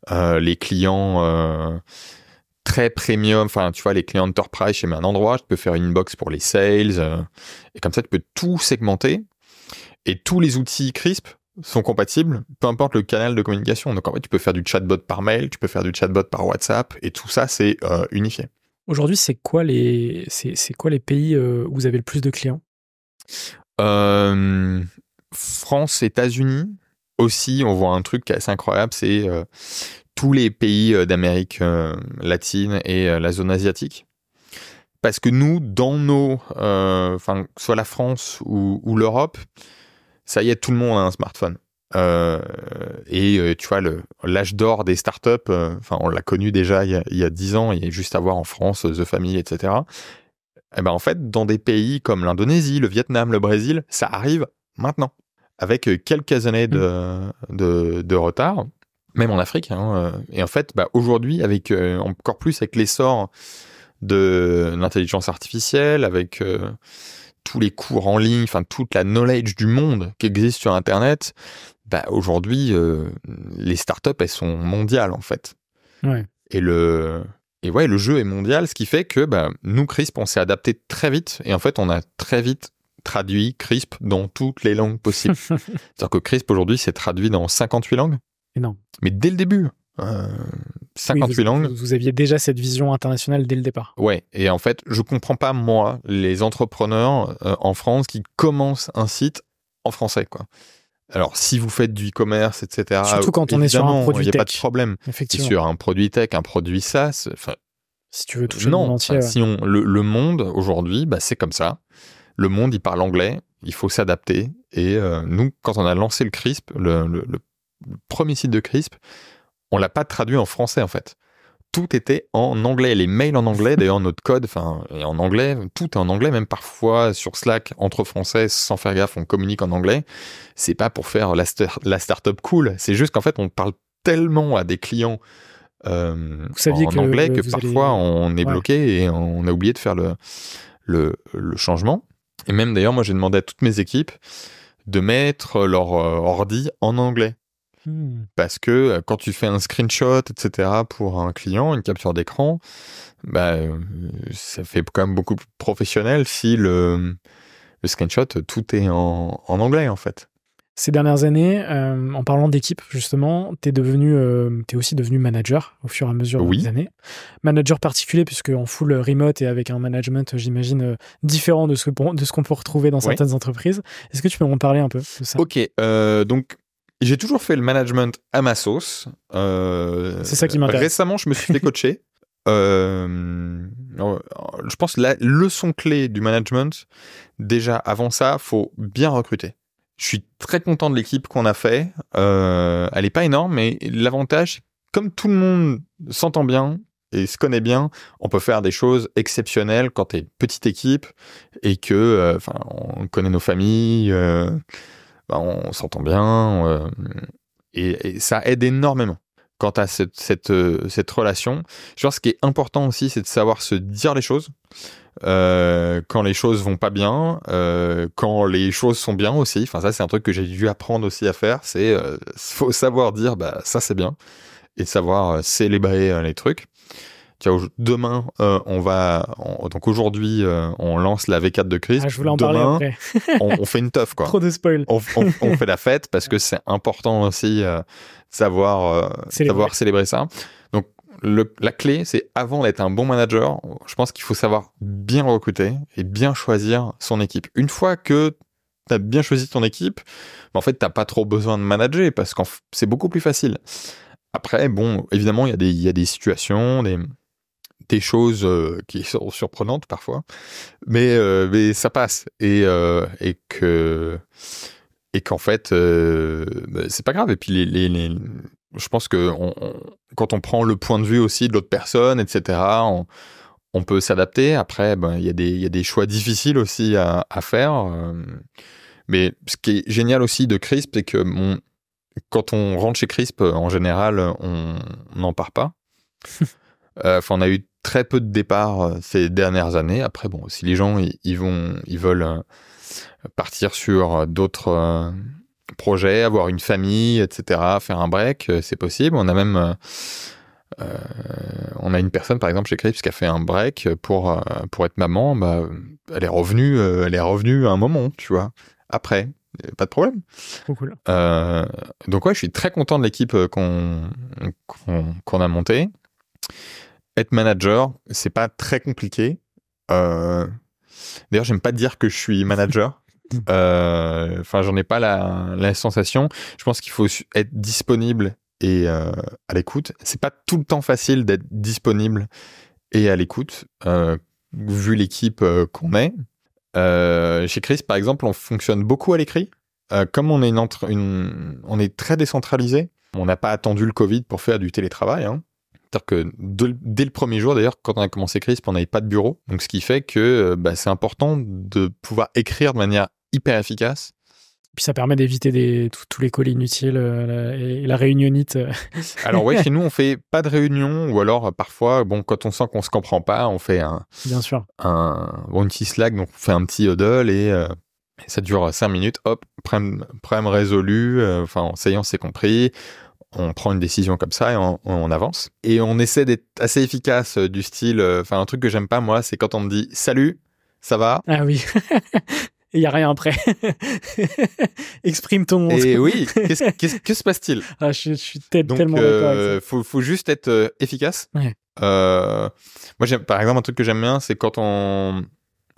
Les clients très premium, enfin, tu vois, les clients enterprise, je les mets à un endroit. Je peux faire une box pour les sales. Et comme ça, tu peux tout segmenter. Et tous les outils Crisp sont compatibles, peu importe le canal de communication. Donc, en fait, tu peux faire du chatbot par mail, tu peux faire du chatbot par WhatsApp. Et tout ça, c'est unifié. Aujourd'hui, c'est quoi les pays où vous avez le plus de clients ? France, États-Unis. Aussi, on voit un truc qui est assez incroyable, c'est tous les pays d'Amérique latine et la zone asiatique. Parce que nous, dans soit la France ou l'Europe, ça y est, tout le monde a un smartphone. Et tu vois, l'âge d'or des startups, on l'a connu déjà il y a 10 ans, il y a juste à voir en France, The Family, etc. Et en fait, dans des pays comme l'Indonésie, le Vietnam, le Brésil, ça arrive maintenant, avec quelques années de retard, même en Afrique. Hein, et en fait, aujourd'hui, avec encore plus avec l'essor de l'intelligence artificielle, avec tous les cours en ligne, toute la knowledge du monde qui existe sur Internet, aujourd'hui, les startups, elles sont mondiales, en fait. Ouais. Et le jeu est mondial, ce qui fait que nous, Crisp, on s'est adapté très vite. Et en fait, on a très vite traduit Crisp dans toutes les langues possibles. C'est-à-dire que Crisp, aujourd'hui, c'est traduit dans 58 langues. Énorme. Mais dès le début, 58 langues. Vous aviez déjà cette vision internationale dès le départ. Ouais, et en fait, je comprends pas, moi, les entrepreneurs en France qui commencent un site en français, quoi. Alors, si vous faites du e-commerce, etc. Surtout quand on est sur un produit tech. Il n'y a pas tech. de problème. Effectivement. Et sur un produit tech, un produit SaaS, si tu veux toucher le monde entier. Si le monde, aujourd'hui, c'est comme ça. Le monde, il parle anglais. Il faut s'adapter. Et nous, quand on a lancé le Crisp, le premier site de Crisp, on l'a pas traduit en français, en fait. Tout était en anglais, les mails en anglais, d'ailleurs notre code est en anglais, tout est en anglais, même parfois sur Slack, entre français, sans faire gaffe, on communique en anglais. C'est pas pour faire la startup cool, c'est juste qu'en fait on parle tellement à des clients en anglais que parfois on est bloqué et on a oublié de faire le changement. Et même d'ailleurs, moi j'ai demandé à toutes mes équipes de mettre leur ordi en anglais. Parce que quand tu fais un screenshot, etc., pour un client, une capture d'écran, ça fait quand même beaucoup plus professionnel si le screenshot, tout est en anglais, en fait. Ces dernières années, en parlant d'équipe, justement, t'es aussi devenu manager au fur et à mesure des années. Manager particulier, puisque en full remote et avec un management, j'imagine, différent de ce qu'on peut retrouver dans certaines entreprises. Est-ce que tu peux m'en parler un peu de ça ? Ok, donc... J'ai toujours fait le management à ma sauce. C'est ça qui m'intéresse. Récemment, je me suis fait coacher. Je pense que la leçon clé du management, déjà avant ça, faut bien recruter. Je suis très content de l'équipe qu'on a fait. Elle n'est pas énorme, mais l'avantage, comme tout le monde s'entend bien et se connaît bien, on peut faire des choses exceptionnelles quand tu es petite équipe et que, on connaît nos familles. On s'entend bien et ça aide énormément quant à cette relation. Je pense que ce qui est important aussi, c'est de savoir se dire les choses quand les choses vont pas bien, quand les choses sont bien aussi. Enfin, ça, c'est un truc que j'ai dû apprendre aussi à faire. C'est faut savoir dire ça c'est bien et savoir célébrer les trucs. Demain, donc aujourd'hui, on lance la V4 de Crisp. Je voulais en parler après. on fait une teuf, quoi. Trop de spoil. On fait la fête parce que c'est important aussi de savoir célébrer ça. Donc, la clé, c'est avant d'être un bon manager, je pense qu'il faut savoir bien recruter et bien choisir son équipe. Une fois que tu as bien choisi ton équipe, en fait, tu n'as pas trop besoin de manager parce que c'est beaucoup plus facile. Après, évidemment, il y a des situations, des choses qui sont surprenantes parfois, mais ça passe et qu'en fait c'est pas grave. Et puis je pense que quand on prend le point de vue aussi de l'autre personne, etc., on peut s'adapter. Après, il y a des choix difficiles aussi à faire. Mais ce qui est génial aussi de Crisp, c'est que quand on rentre chez Crisp, en général, on n'en part pas. On a eu très peu de départs ces dernières années. Après, si les gens ils veulent partir sur d'autres projets, avoir une famille, etc., faire un break, c'est possible. On a même on a une personne, par exemple, chez Crisp qui a fait un break pour être maman. Elle est revenue à un moment, tu vois, après. Pas de problème. Trop cool. Donc je suis très content de l'équipe qu'on a montée. Être manager, c'est pas très compliqué. D'ailleurs, j'aime pas dire que je suis manager. J'en ai pas la sensation. Je pense qu'il faut être disponible et à l'écoute. C'est pas tout le temps facile d'être disponible et à l'écoute, vu l'équipe qu'on est. Chez Crisp, par exemple, on fonctionne beaucoup à l'écrit. Comme on est on est très décentralisé, on n'a pas attendu le Covid pour faire du télétravail. C'est-à-dire que dès le premier jour, d'ailleurs, quand on a commencé Crisp, on n'avait pas de bureau. Donc, ce qui fait que c'est important de pouvoir écrire de manière hyper efficace. Puis ça permet d'éviter tous les calls inutiles et la réunionnite. Alors chez nous, on fait pas de réunion, ou alors parfois, quand on sent qu'on se comprend pas, on fait Bien sûr. un petit Slack, donc on fait un petit huddle et ça dure 5 minutes. Hop, problème résolu. Ça y est, on s'est compris. On prend une décision comme ça et on avance. Et on essaie d'être assez efficace du style... un truc que j'aime pas, moi, c'est quand on me dit « Salut, ça va ?» Ah oui. Et il n'y a rien après. Exprime ton monde. Et oui, que se passe-t-il ? Je suis tellement d'accord avec ça. Faut juste être efficace. Ouais. Moi, par exemple, un truc que j'aime bien, c'est quand on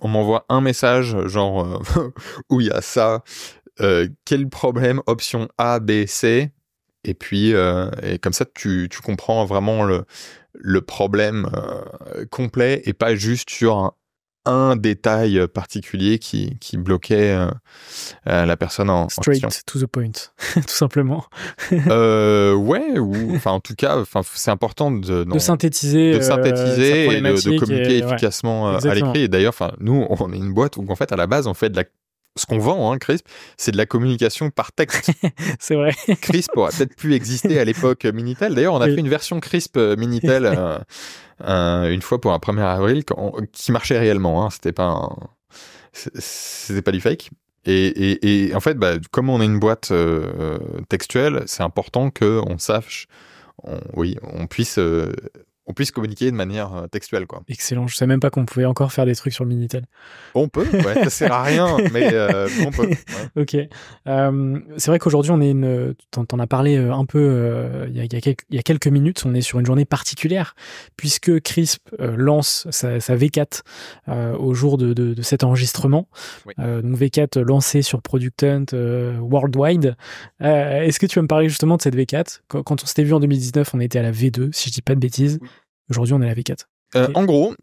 m'envoie un message, genre où il y a ça, quel problème, option A, B, C, et puis et comme ça tu comprends vraiment le problème complet et pas juste sur un détail particulier qui bloquait la personne en Straight question. to the point, tout simplement. Ouais, ou enfin en tout cas, c'est important de synthétiser, sa et de communiquer efficacement à l'écrit. Et d'ailleurs, nous, on est une boîte où en fait à la base on fait ce qu'on vend, hein, Crisp, c'est de la communication par texte. C'est vrai. Crisp aurait peut-être pu exister à l'époque Minitel. D'ailleurs, on a fait une version Crisp Minitel une fois pour un 1er avril qui marchait réellement. Hein. C'était pas du fake. Et en fait, comme on est une boîte textuelle, c'est important qu'on sache, on puisse communiquer de manière textuelle, quoi. Excellent. Je savais même pas qu'on pouvait encore faire des trucs sur le Minitel. On peut, ouais, ça sert à rien, mais on peut. Ouais. Ok. C'est vrai qu'aujourd'hui, t'en as parlé un peu il y a quelques minutes, on est sur une journée particulière, puisque Crisp lance sa V4 au jour de cet enregistrement. Oui. Donc V4 lancée sur Product Hunt worldwide. Est-ce que tu vas me parler justement de cette V4 ? Quand on s'était vu en 2019, on était à la V2, si je dis pas de bêtises. Oui. Aujourd'hui, on est à la V4. En gros,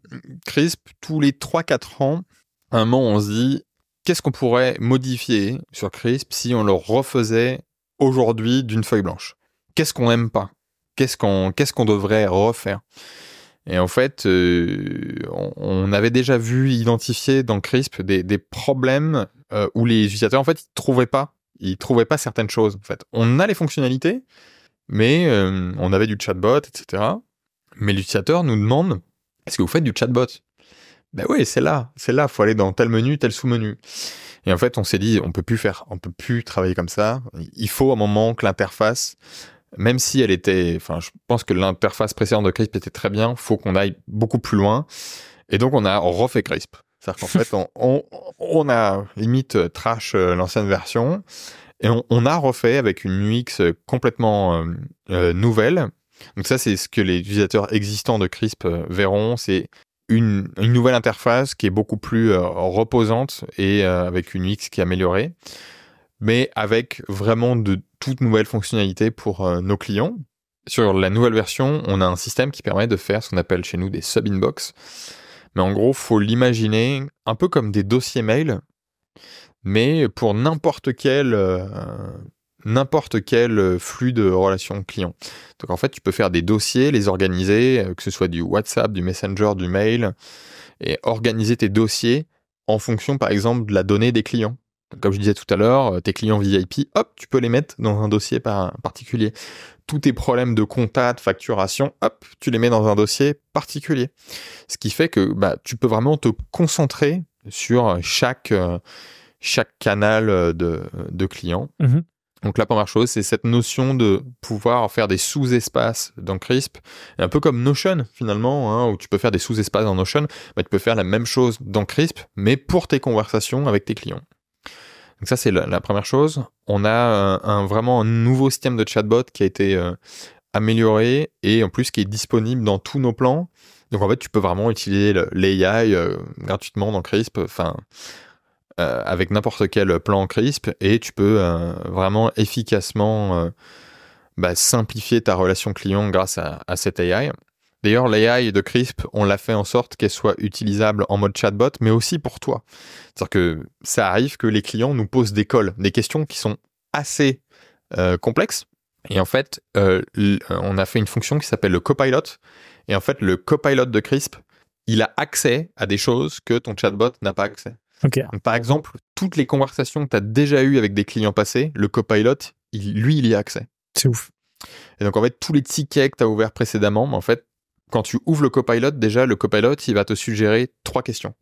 Crisp, tous les 3-4 ans, à un moment, on se dit, qu'est-ce qu'on pourrait modifier sur Crisp si on le refaisait aujourd'hui d'une feuille blanche ? Qu'est-ce qu'on n'aime pas ? Qu'est-ce qu'on devrait refaire ? Et en fait, on avait déjà identifié dans Crisp des problèmes où les utilisateurs, en fait, ils trouvaient pas certaines choses. En fait, on a les fonctionnalités, mais on avait du chatbot, etc. Mais l'utilisateur nous demande, est-ce que vous faites du chatbot ? Ben oui, c'est là, faut aller dans tel menu, tel sous-menu. Et en fait, on s'est dit, on peut plus travailler comme ça. Il faut à un moment que l'interface, même si je pense que l'interface précédente de Crisp était très bien, faut qu'on aille beaucoup plus loin. Et donc, on a refait Crisp. C'est-à-dire qu'en fait, on a limite trash l'ancienne version, et on a refait avec une UX complètement nouvelle. Donc ça, c'est ce que les utilisateurs existants de Crisp verront, c'est une nouvelle interface qui est beaucoup plus reposante et avec une UX qui est améliorée, mais avec vraiment de toutes nouvelles fonctionnalités pour nos clients. Sur la nouvelle version, on a un système qui permet de faire ce qu'on appelle chez nous des sub-inbox. Mais en gros, faut l'imaginer un peu comme des dossiers mail, mais pour n'importe quel flux de relations clients. Donc en fait, tu peux faire des dossiers, les organiser, que ce soit du WhatsApp, du Messenger, du mail, et organiser tes dossiers en fonction, par exemple, de la donnée des clients. Donc, comme je disais tout à l'heure, tes clients VIP, hop, tu peux les mettre dans un dossier particulier. Tous tes problèmes de compta, de facturation, hop, tu les mets dans un dossier particulier. Ce qui fait que tu peux vraiment te concentrer sur chaque canal de clients. Mmh. Donc la première chose, c'est cette notion de pouvoir faire des sous-espaces dans Crisp, un peu comme Notion finalement, hein, où tu peux faire des sous-espaces dans Notion, tu peux faire la même chose dans Crisp, mais pour tes conversations avec tes clients. Donc ça, c'est la première chose. On a vraiment un nouveau système de chatbot qui a été amélioré et en plus qui est disponible dans tous nos plans. Donc en fait, tu peux vraiment utiliser l'AI gratuitement dans Crisp, avec n'importe quel plan Crisp, et tu peux vraiment efficacement simplifier ta relation client grâce à cette AI. D'ailleurs, l'AI de Crisp, on l'a fait en sorte qu'elle soit utilisable en mode chatbot, mais aussi pour toi. C'est-à-dire que ça arrive que les clients nous posent des questions qui sont assez complexes. Et en fait, on a fait une fonction qui s'appelle le copilot. Et en fait, le copilot de Crisp, il a accès à des choses que ton chatbot n'a pas accès. Okay. Donc, par exemple, toutes les conversations que tu as déjà eues avec des clients passés, le copilot, il y a accès. C'est ouf. Et donc, en fait, tous les tickets que tu as ouverts précédemment, en fait, quand tu ouvres le copilot, déjà, le copilot, il va te suggérer 3 questions.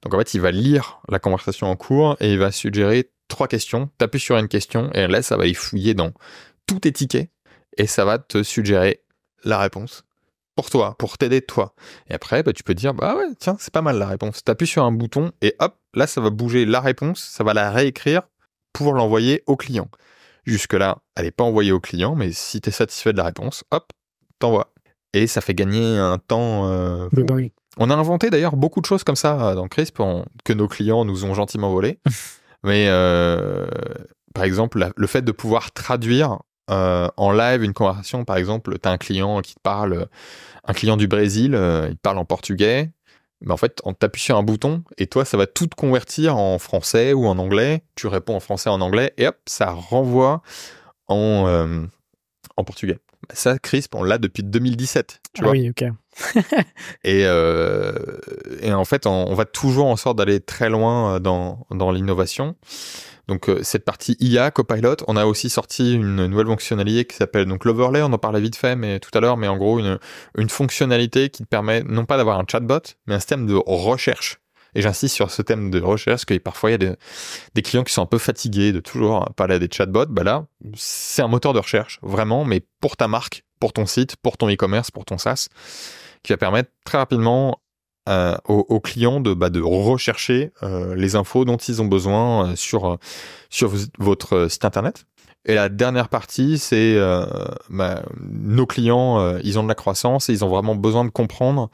Donc, en fait, il va lire la conversation en cours et il va suggérer 3 questions. Tu appuies sur une question et là, ça va y fouiller dans tous tes tickets et ça va te suggérer la réponse pour toi, pour t'aider toi. Et après, tu peux dire, ouais, tiens, c'est pas mal la réponse. Tu appuies sur un bouton et hop, là, ça va bouger la réponse, ça va la réécrire pour l'envoyer au client. Jusque-là, elle n'est pas envoyée au client, mais si tu es satisfait de la réponse, hop, t'envoies. Et ça fait gagner un temps. On a inventé d'ailleurs beaucoup de choses comme ça dans Crisp que nos clients nous ont gentiment volé. Mais par exemple, le fait de pouvoir traduire en live une conversation, par exemple, tu as un client qui te parle, un client du Brésil, il parle en portugais, mais en fait, on t'appuie sur un bouton et toi, ça va tout te convertir en français ou en anglais. Tu réponds en français, en anglais et hop, ça renvoie en portugais. Ça, Crisp, on l'a depuis 2017. Tu vois. Oui, ok. Et en fait, on va toujours en sorte d'aller très loin dans l'innovation. Donc, cette partie IA, Copilot, on a aussi sorti une nouvelle fonctionnalité qui s'appelle donc l'Overlay, on en parlait vite fait tout à l'heure, mais en gros, une fonctionnalité qui te permet non pas d'avoir un chatbot, mais un système de recherche. Et j'insiste sur ce thème de recherche, parce que parfois, il y a des clients qui sont un peu fatigués de toujours parler à des chatbots. Bah là, c'est un moteur de recherche, vraiment, mais pour ta marque, pour ton site, pour ton e-commerce, pour ton SaaS, qui va permettre très rapidement aux clients de rechercher les infos dont ils ont besoin sur votre site internet. Et la dernière partie, c'est nos clients, ils ont de la croissance et ils ont vraiment besoin de comprendre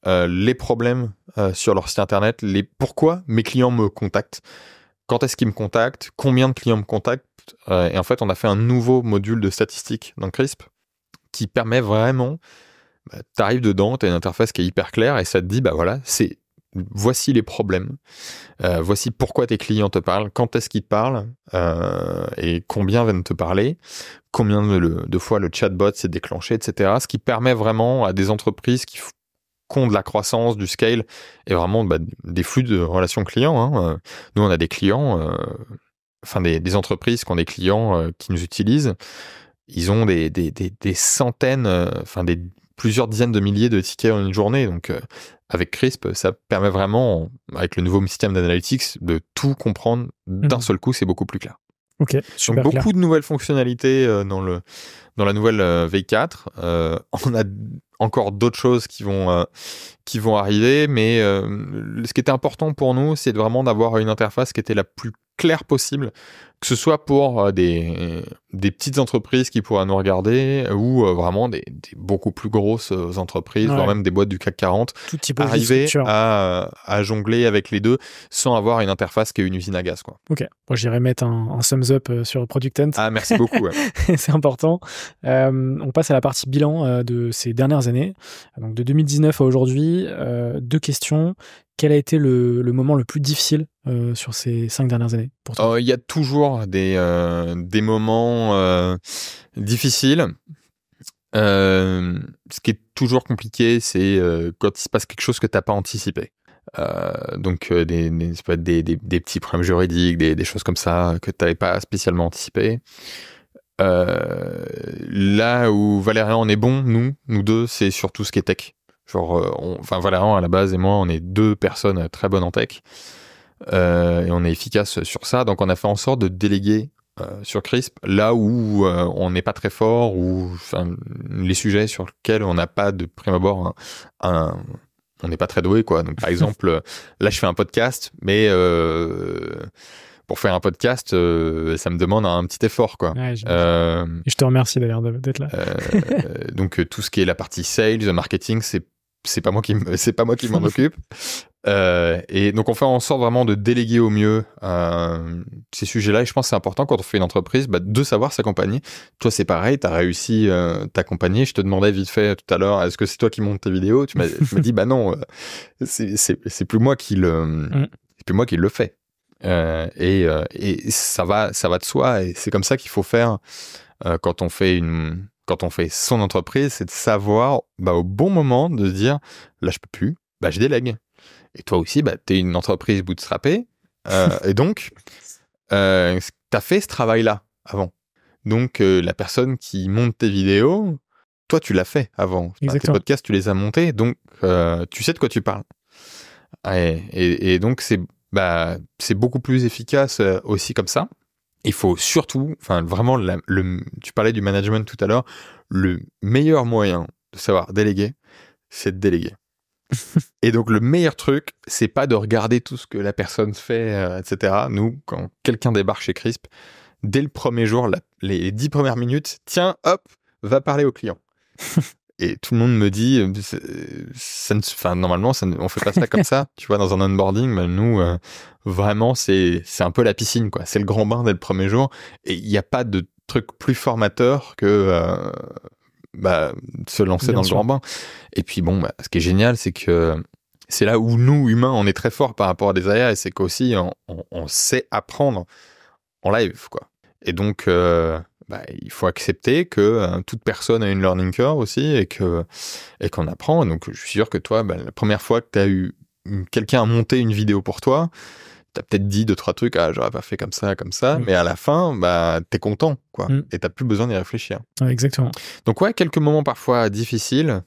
les problèmes sur leur site internet, pourquoi mes clients me contactent, quand est-ce qu'ils me contactent, combien de clients me contactent. Et en fait, on a fait un nouveau module de statistiques dans Crisp qui permet vraiment, t'arrives dedans, t'as une interface qui est hyper claire et ça te dit, voilà, voici les problèmes, voici pourquoi tes clients te parlent, quand est-ce qu'ils te parlent et combien viennent te parler, combien de fois le chatbot s'est déclenché, etc. Ce qui permet vraiment à des entreprises qui ont de la croissance, du scale et vraiment des flux de relations clients. Nous, on a des clients, des entreprises qui ont des clients qui nous utilisent. Ils ont des centaines, plusieurs dizaines de milliers de tickets en une journée. Donc, avec Crisp, ça permet vraiment, avec le nouveau système d'analytics, de tout comprendre d'un seul coup. C'est beaucoup plus clair. Ok, super donc, beaucoup de nouvelles fonctionnalités dans la nouvelle V4. On a encore d'autres choses qui vont arriver, mais ce qui était important pour nous, c'est vraiment d'avoir une interface qui était la plus claire possible, que ce soit pour des petites entreprises qui pourraient nous regarder ou vraiment des beaucoup plus grosses entreprises, voire même des boîtes du CAC 40, arriver à jongler avec les deux sans avoir une interface qui est une usine à gaz, quoi. Ok, moi j'irais mettre un thumbs up sur Product Hunt. Ah, merci beaucoup. Ouais. C'est important. On passe à la partie bilan de ces dernières années. Donc de 2019 à aujourd'hui, 2 questions. Quel a été le moment le plus difficile sur ces 5 dernières années pour toi ? Il y a toujours des moments difficiles. Ce qui est toujours compliqué, c'est quand il se passe quelque chose que tu n'as pas anticipé. Donc ça peut être des petits problèmes juridiques, des choses comme ça que tu n'avais pas spécialement anticipé. Là où Valérian on est bon, nous deux, c'est sur tout ce qui est tech. Valérian à la base et moi, on est 2 personnes très bonnes en tech et on est efficace sur ça. Donc on a fait en sorte de déléguer sur Crisp là où on n'est pas très fort ou les sujets sur lesquels on n'a pas de prime abord on n'est pas très doué, quoi. Donc par exemple, là je fais un podcast, mais pour faire un podcast, ça me demande un petit effort, quoi. Ouais, je te remercie d'ailleurs d'être là. Donc tout ce qui est la partie sales, marketing, c'est pas moi qui m'en occupe. Et donc on fait en sorte vraiment de déléguer au mieux ces sujets-là. Et je pense que c'est important quand on fait une entreprise de savoir s'accompagner. Toi, c'est pareil, tu as réussi t'accompagner. Je te demandais vite fait tout à l'heure, est-ce que c'est toi qui montes tes vidéos ? Tu m'as dit, non, c'est plus moi qui le fais. Et ça va de soi. Et c'est comme ça qu'il faut faire quand on fait son entreprise, c'est de savoir au bon moment de se dire, là je peux plus, je délègue. Et toi aussi, tu es une entreprise bootstrappée, et donc, tu as fait ce travail-là avant. Donc, la personne qui monte tes vidéos, toi, tu l'as fait avant. Tes podcasts, tu les as montés, donc tu sais de quoi tu parles. Et donc, c'est beaucoup plus efficace aussi comme ça. Il faut surtout, vraiment, tu parlais du management tout à l'heure, le meilleur moyen de savoir déléguer, c'est de déléguer. Et donc, le meilleur truc, c'est pas de regarder tout ce que la personne fait, etc. Nous, quand quelqu'un débarque chez Crisp, dès le premier jour, les 10 premières minutes, tiens, hop, va parler au client. Et tout le monde me dit, normalement, on fait pas ça comme ça. Tu vois, dans un onboarding, bah, nous, vraiment, c'est un peu la piscine, quoi. C'est le grand bain dès le premier jour. Et il n'y a pas de truc plus formateur que se lancer dans le grand bain. Et puis, bon, ce qui est génial, c'est que c'est là où nous, humains, on est très forts par rapport à des IA, et c'est qu'aussi, on sait apprendre en live, quoi. Et donc, il faut accepter que toute personne a une learning curve aussi et qu'on apprend. Donc, je suis sûr que toi, la première fois que tu as eu quelqu'un à monter une vidéo pour toi, tu as peut-être dit 2-3 trucs, j'aurais pas fait comme ça, mais à la fin, t'es content, quoi. Et t'as plus besoin d'y réfléchir. Ouais, exactement. Donc, ouais, quelques moments parfois difficiles,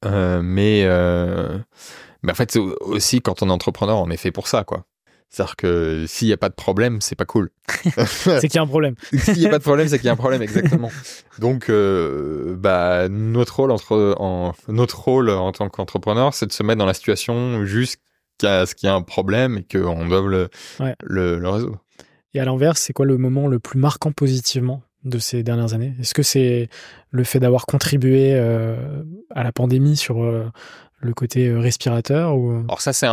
mais en fait, c'est aussi quand on est entrepreneur, on est fait pour ça, quoi. C'est-à-dire que s'il n'y a pas de problème, c'est pas cool. C'est qu'il y a un problème. S'il n'y a pas de problème, c'est qu'il y a un problème, exactement. Donc, notre rôle en tant qu'entrepreneur, c'est de se mettre dans la situation jusqu'à ce qu'il y ait un problème et qu'on doive le résoudre. Et à l'inverse, c'est quoi le moment le plus marquant positivement de ces dernières années? Est-ce que c'est le fait d'avoir contribué à la pandémie sur le côté respirateur ou... Alors ça, c'est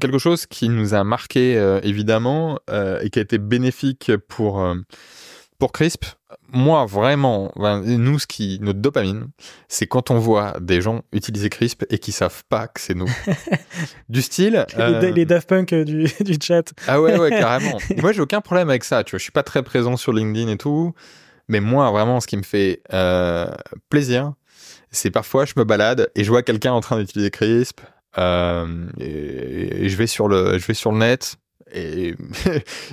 quelque chose qui nous a marqué évidemment et qui a été bénéfique pour Crisp. Moi, vraiment, notre dopamine, c'est quand on voit des gens utiliser Crisp et qui savent pas que c'est nous. Du style... Les Daft Punk du chat. Ah ouais, carrément. Moi, j'ai aucun problème avec ça. Tu vois, je suis pas très présent sur LinkedIn et tout. Mais moi, vraiment, ce qui me fait plaisir, c'est parfois je me balade et je vois quelqu'un en train d'utiliser Crisp et je vais sur le net et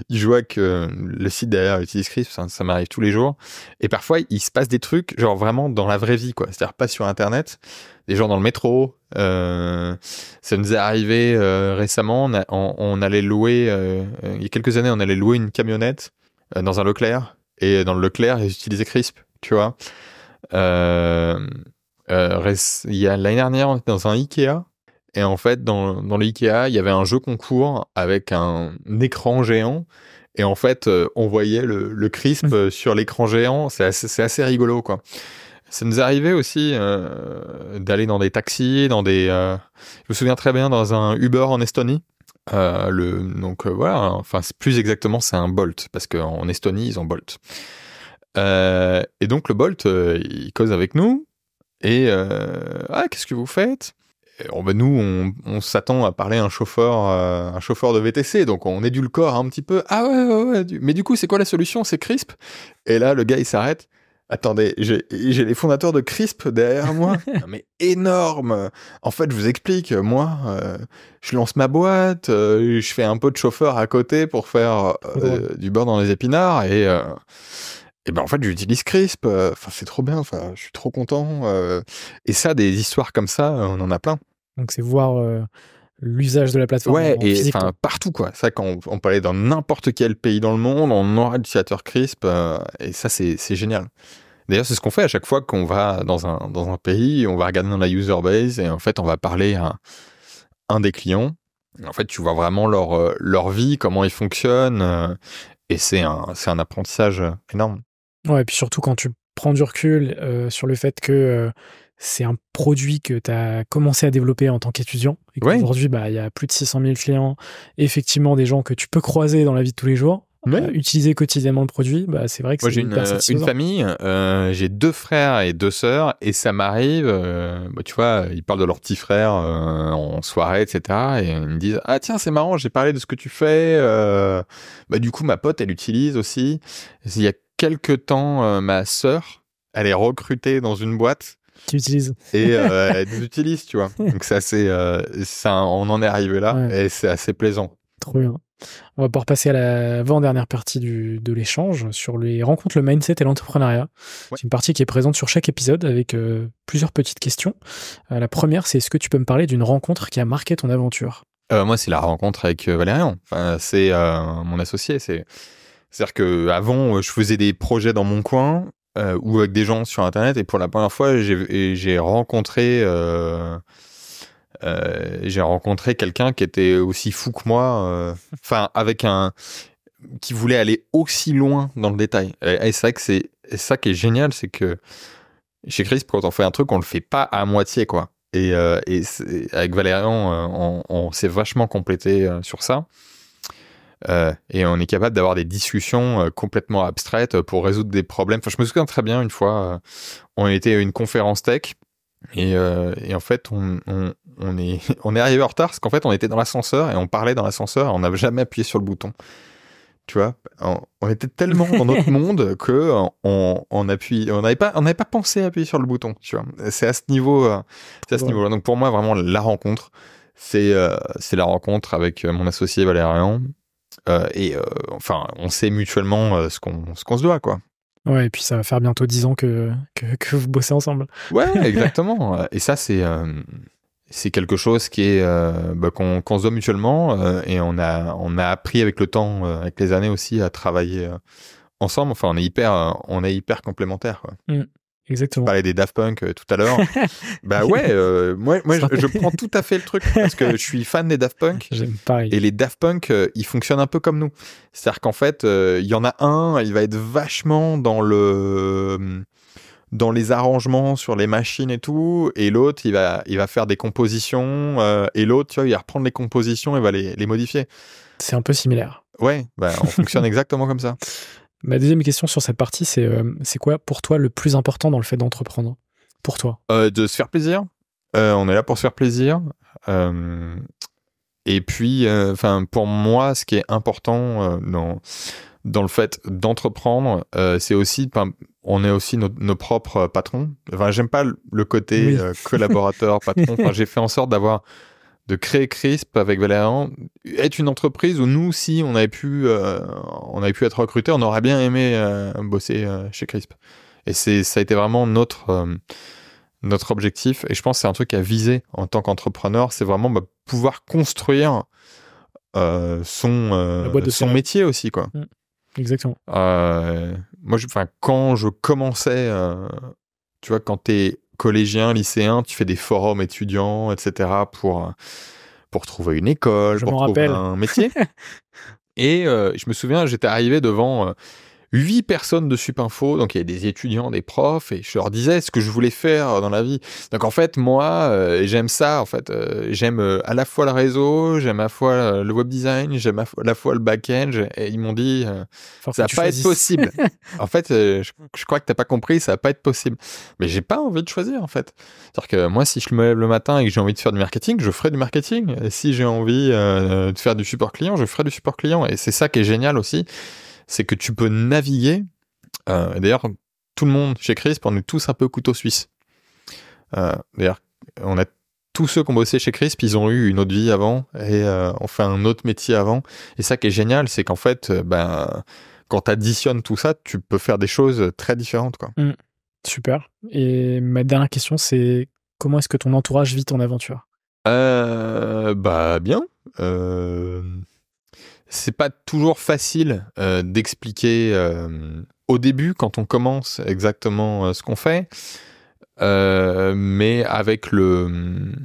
je vois que le site derrière utilise Crisp, ça m'arrive tous les jours, et parfois il se passe des trucs genre vraiment dans la vraie vie, quoi. C'est-à-dire pas sur internet, des gens dans le métro, ça nous est arrivé récemment, on allait louer il y a quelques années, on allait louer une camionnette dans un Leclerc, et dans le Leclerc ils utilisaient Crisp, tu vois. L'année dernière, on était dans un Ikea, et en fait, dans le Ikea, il y avait un jeu concours avec un écran géant, et en fait, on voyait le Crisp sur l'écran géant. C'est assez rigolo, quoi. Ça nous est arrivé aussi d'aller dans des taxis, je me souviens très bien, dans un Uber en Estonie. C'est plus exactement, c'est un Bolt, parce qu'en Estonie, ils ont Bolt. Et donc, le Bolt, il cause avec nous. Et qu'est-ce que vous faites? Nous, on s'attend à parler à un chauffeur de VTC, donc on édulcore un petit peu. Ah ouais. Mais du coup, c'est quoi la solution? C'est Crisp? Et là, le gars, il s'arrête. Attendez, j'ai les fondateurs de Crisp derrière moi. Mais énorme! En fait, je vous explique. Moi, je lance ma boîte, je fais un peu de chauffeur à côté pour faire du beurre dans les épinards, et en fait, j'utilise Crisp. C'est trop bien. Je suis trop content. Et ça, des histoires comme ça, on en a plein. Donc, c'est voir l'usage de la plateforme. Ouais, et physique, partout, quoi. Ça, quand on peut aller dans n'importe quel pays dans le monde, on aura l'utilisateur Crisp. Et ça, c'est génial. D'ailleurs, c'est ce qu'on fait à chaque fois qu'on va dans un pays. On va regarder dans la user base, et en fait, on va parler à un des clients. En fait, tu vois vraiment leur vie, comment ils fonctionnent. Et c'est un apprentissage énorme. Ouais, et puis surtout quand tu prends du recul sur le fait que c'est un produit que tu as commencé à développer en tant qu'étudiant, et qu'aujourd'hui, il y a plus de 600 000 clients, effectivement des gens que tu peux croiser dans la vie de tous les jours, utiliser quotidiennement le produit, c'est vrai que c'est hyper satisfaisant. Une famille, j'ai 2 frères et 2 sœurs, et ça m'arrive, tu vois, ils parlent de leur petit frère en soirée, etc., et ils me disent « Ah tiens, c'est marrant, j'ai parlé de ce que tu fais, du coup ma pote, elle utilise aussi. » Il y a quelques temps, ma sœur, elle est recrutée dans une boîte qui utilise. Et elle nous utilise, tu vois. Donc c'est assez, on en est arrivé là, et c'est assez plaisant. Trop bien. On va pouvoir passer à l'avant-dernière partie de l'échange sur les rencontres, le mindset et l'entrepreneuriat. Ouais. C'est une partie qui est présente sur chaque épisode avec plusieurs petites questions. La première, c'est: est-ce que tu peux me parler d'une rencontre qui a marqué ton aventure? Moi, c'est la rencontre avec Valérian. C'est mon associé. C'est-à-dire qu'avant, je faisais des projets dans mon coin ou avec des gens sur Internet, et pour la première fois, j'ai rencontré quelqu'un qui était aussi fou que moi, qui voulait aller aussi loin dans le détail. Et c'est vrai que c'est ça qui est génial, c'est que chez Crisp, quand on fait un truc, on le fait pas à moitié, quoi. Et avec Valérian, on s'est vachement complété sur ça. Et on est capable d'avoir des discussions complètement abstraites pour résoudre des problèmes. Enfin, je me souviens très bien, une fois, on était à une conférence tech et en fait, on est arrivé en retard parce qu'en fait, on était dans l'ascenseur et on parlait dans l'ascenseur et on n'avait jamais appuyé sur le bouton. Tu vois, on était tellement dans notre monde que on n'avait pas pensé à appuyer sur le bouton. Tu vois, c'est à ce niveau, c'est à ce niveau-là. Donc pour moi, vraiment, la rencontre, c'est la rencontre avec mon associé Valérian. Enfin, on sait mutuellement ce qu'on se doit, quoi. Ouais, et puis ça va faire bientôt 10 ans que vous bossez ensemble. Ouais, exactement. Et ça, c'est quelque chose qui est qu'on se doit mutuellement. Et on a appris avec le temps, avec les années aussi, à travailler ensemble. Enfin, on est hyper complémentaires, quoi. Exactement. Tu parlais des Daft Punk tout à l'heure. Bah ouais, moi je prends tout à fait le truc parce que je suis fan des Daft Punk. J'aime pareil. Et les Daft Punk, ils fonctionnent un peu comme nous. C'est-à-dire qu'en fait, il y en a un, il va être vachement dans les arrangements sur les machines et tout, et l'autre, il va faire des compositions, et l'autre, tu vois, il va reprendre les compositions et va les modifier. C'est un peu similaire. Ouais, bah, on fonctionne exactement comme ça. Ma deuxième question sur cette partie, c'est quoi pour toi le plus important dans le fait d'entreprendre? Pour toi? De se faire plaisir. On est là pour se faire plaisir. Et puis, pour moi, ce qui est important dans le fait d'entreprendre, c'est aussi, on est aussi nos propres patrons. Enfin, j'aime pas le côté collaborateur, patron. Enfin, j'ai fait en sorte de créer Crisp avec Valérian, être une entreprise où nous, si on avait pu être recrutés, on aurait bien aimé bosser chez Crisp. Et ça a été vraiment notre objectif. Et je pense que c'est un truc à viser en tant qu'entrepreneur, c'est vraiment pouvoir construire son métier aussi, quoi. Exactement. Moi, quand je commençais, tu vois, quand t'es collégien, lycéen, tu fais des forums étudiants, etc. pour trouver une école, pour trouver un métier. Et je me souviens, j'étais arrivé devant 8 personnes de Supinfo, donc il y avait des étudiants, des profs, et je leur disais ce que je voulais faire dans la vie. Donc en fait, moi, j'aime ça, en fait. J'aime à la fois le réseau, j'aime à la fois le web design, j'aime à la fois le back-end, et ils m'ont dit, ça va pas être possible. En fait, je crois que t'as pas compris, ça va pas être possible. Mais j'ai pas envie de choisir, en fait. C'est-à-dire que moi, si je me lève le matin et que j'ai envie de faire du marketing, je ferai du marketing. Et si j'ai envie de faire du support client, je ferai du support client. Et c'est ça qui est génial aussi, c'est que tu peux naviguer. D'ailleurs, tout le monde chez Crisp, on est tous un peu couteau suisse. D'ailleurs, on a tous ceux qui ont bossé chez Crisp, ils ont eu une autre vie avant et ont fait un autre métier avant. Et ça qui est génial, c'est qu'en fait, quand tu additionnes tout ça, tu peux faire des choses très différentes, quoi. Super. Et ma dernière question, c'est comment est-ce que ton entourage vit ton aventure? Bien. C'est pas toujours facile d'expliquer au début, quand on commence, exactement ce qu'on fait. Mais avec le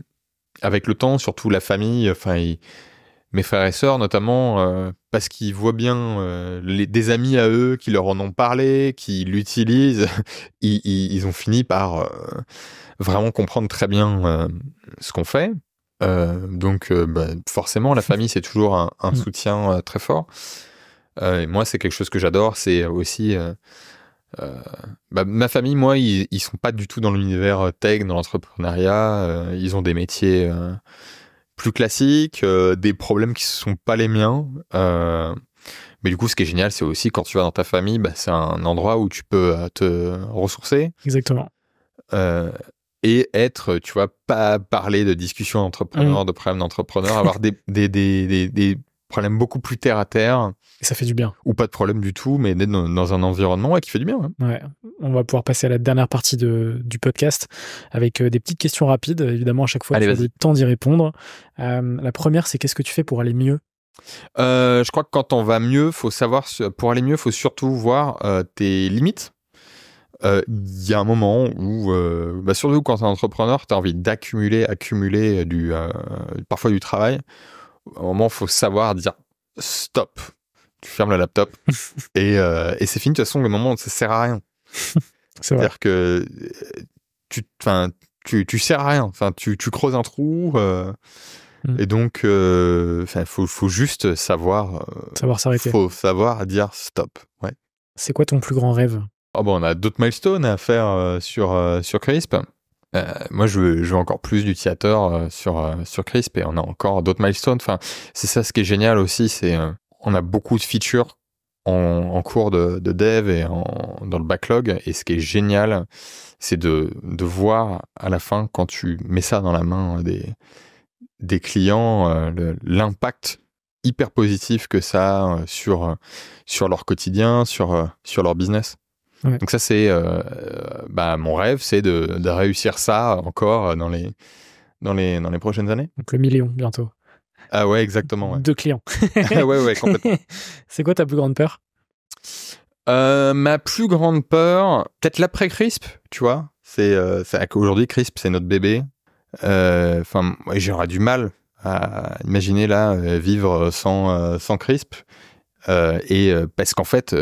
temps, surtout la famille, mes frères et sœurs notamment, parce qu'ils voient bien des amis à eux qui leur en ont parlé, qui l'utilisent, ils ont fini par vraiment comprendre très bien ce qu'on fait. Donc forcément, la famille, c'est toujours un soutien très fort. Et moi, c'est quelque chose que j'adore, c'est aussi... ma famille, moi, ils sont pas du tout dans l'univers tech, dans l'entrepreneuriat. Ils ont des métiers plus classiques, des problèmes qui sont pas les miens. Mais du coup, ce qui est génial, c'est aussi quand tu vas dans ta famille, c'est un endroit où tu peux te ressourcer. Exactement. Et être, tu vois, pas parler de discussions d'entrepreneurs, de problèmes d'entrepreneurs, avoir des problèmes beaucoup plus terre à terre. Et ça fait du bien. Ou pas de problème du tout, mais d'être dans un environnement qui fait du bien. Hein. Ouais. On va pouvoir passer à la dernière partie du podcast avec des petites questions rapides. Évidemment, à chaque fois, tu as le temps d'y répondre. La première, c'est qu'est-ce que tu fais pour aller mieux? Je crois que quand on va mieux, pour aller mieux, il faut surtout voir tes limites. Il y a un moment où, surtout quand tu es entrepreneur, tu as envie accumuler parfois du travail. Au moment, il faut savoir dire stop. Tu fermes le laptop et c'est fini. De toute façon, le moment où ça sert à rien. C'est vrai. C'est-à-dire que tu sers à rien. Enfin, tu creuses un trou. Et donc, faut juste savoir s'arrêter. Faut savoir dire stop. Ouais. C'est quoi ton plus grand rêve? On a d'autres milestones à faire sur Crisp. Moi, je veux encore plus d'utilisateurs sur Crisp et on a encore d'autres milestones. Enfin, c'est ça ce qui est génial aussi, c'est on a beaucoup de features en cours de dev et dans le backlog. Et ce qui est génial, c'est de voir à la fin, quand tu mets ça dans la main des clients, l'impact hyper positif que ça a sur leur quotidien, sur leur business. Ouais. Donc ça, c'est mon rêve, c'est de réussir ça encore dans les prochaines années. Donc le million bientôt. Ah ouais, exactement. Ouais. De clients. ouais, complètement. C'est quoi ta plus grande peur? Ma plus grande peur, peut-être l'après Crisp, tu vois. C'est qu'aujourd'hui, Crisp, c'est notre bébé. J'aurais du mal à imaginer là vivre sans Crisp. Parce qu'en fait,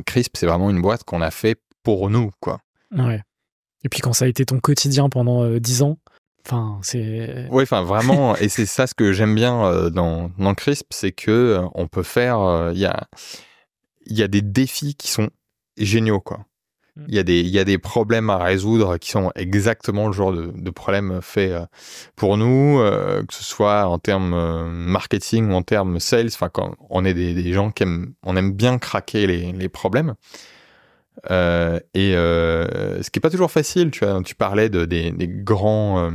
Crisp, c'est vraiment une boîte qu'on a fait pour nous, quoi. Ouais. Et puis quand ça a été ton quotidien pendant 10 ans, c'est... Oui, vraiment, et c'est ça ce que j'aime bien dans Crisp, c'est que on peut faire... Il y a des défis qui sont géniaux, quoi. Il y a des problèmes à résoudre qui sont exactement le genre de problèmes faits pour nous, que ce soit en termes marketing ou en termes sales. Quand on est des gens on aime bien craquer les problèmes. Ce qui est pas toujours facile, tu vois. Tu parlais des grands,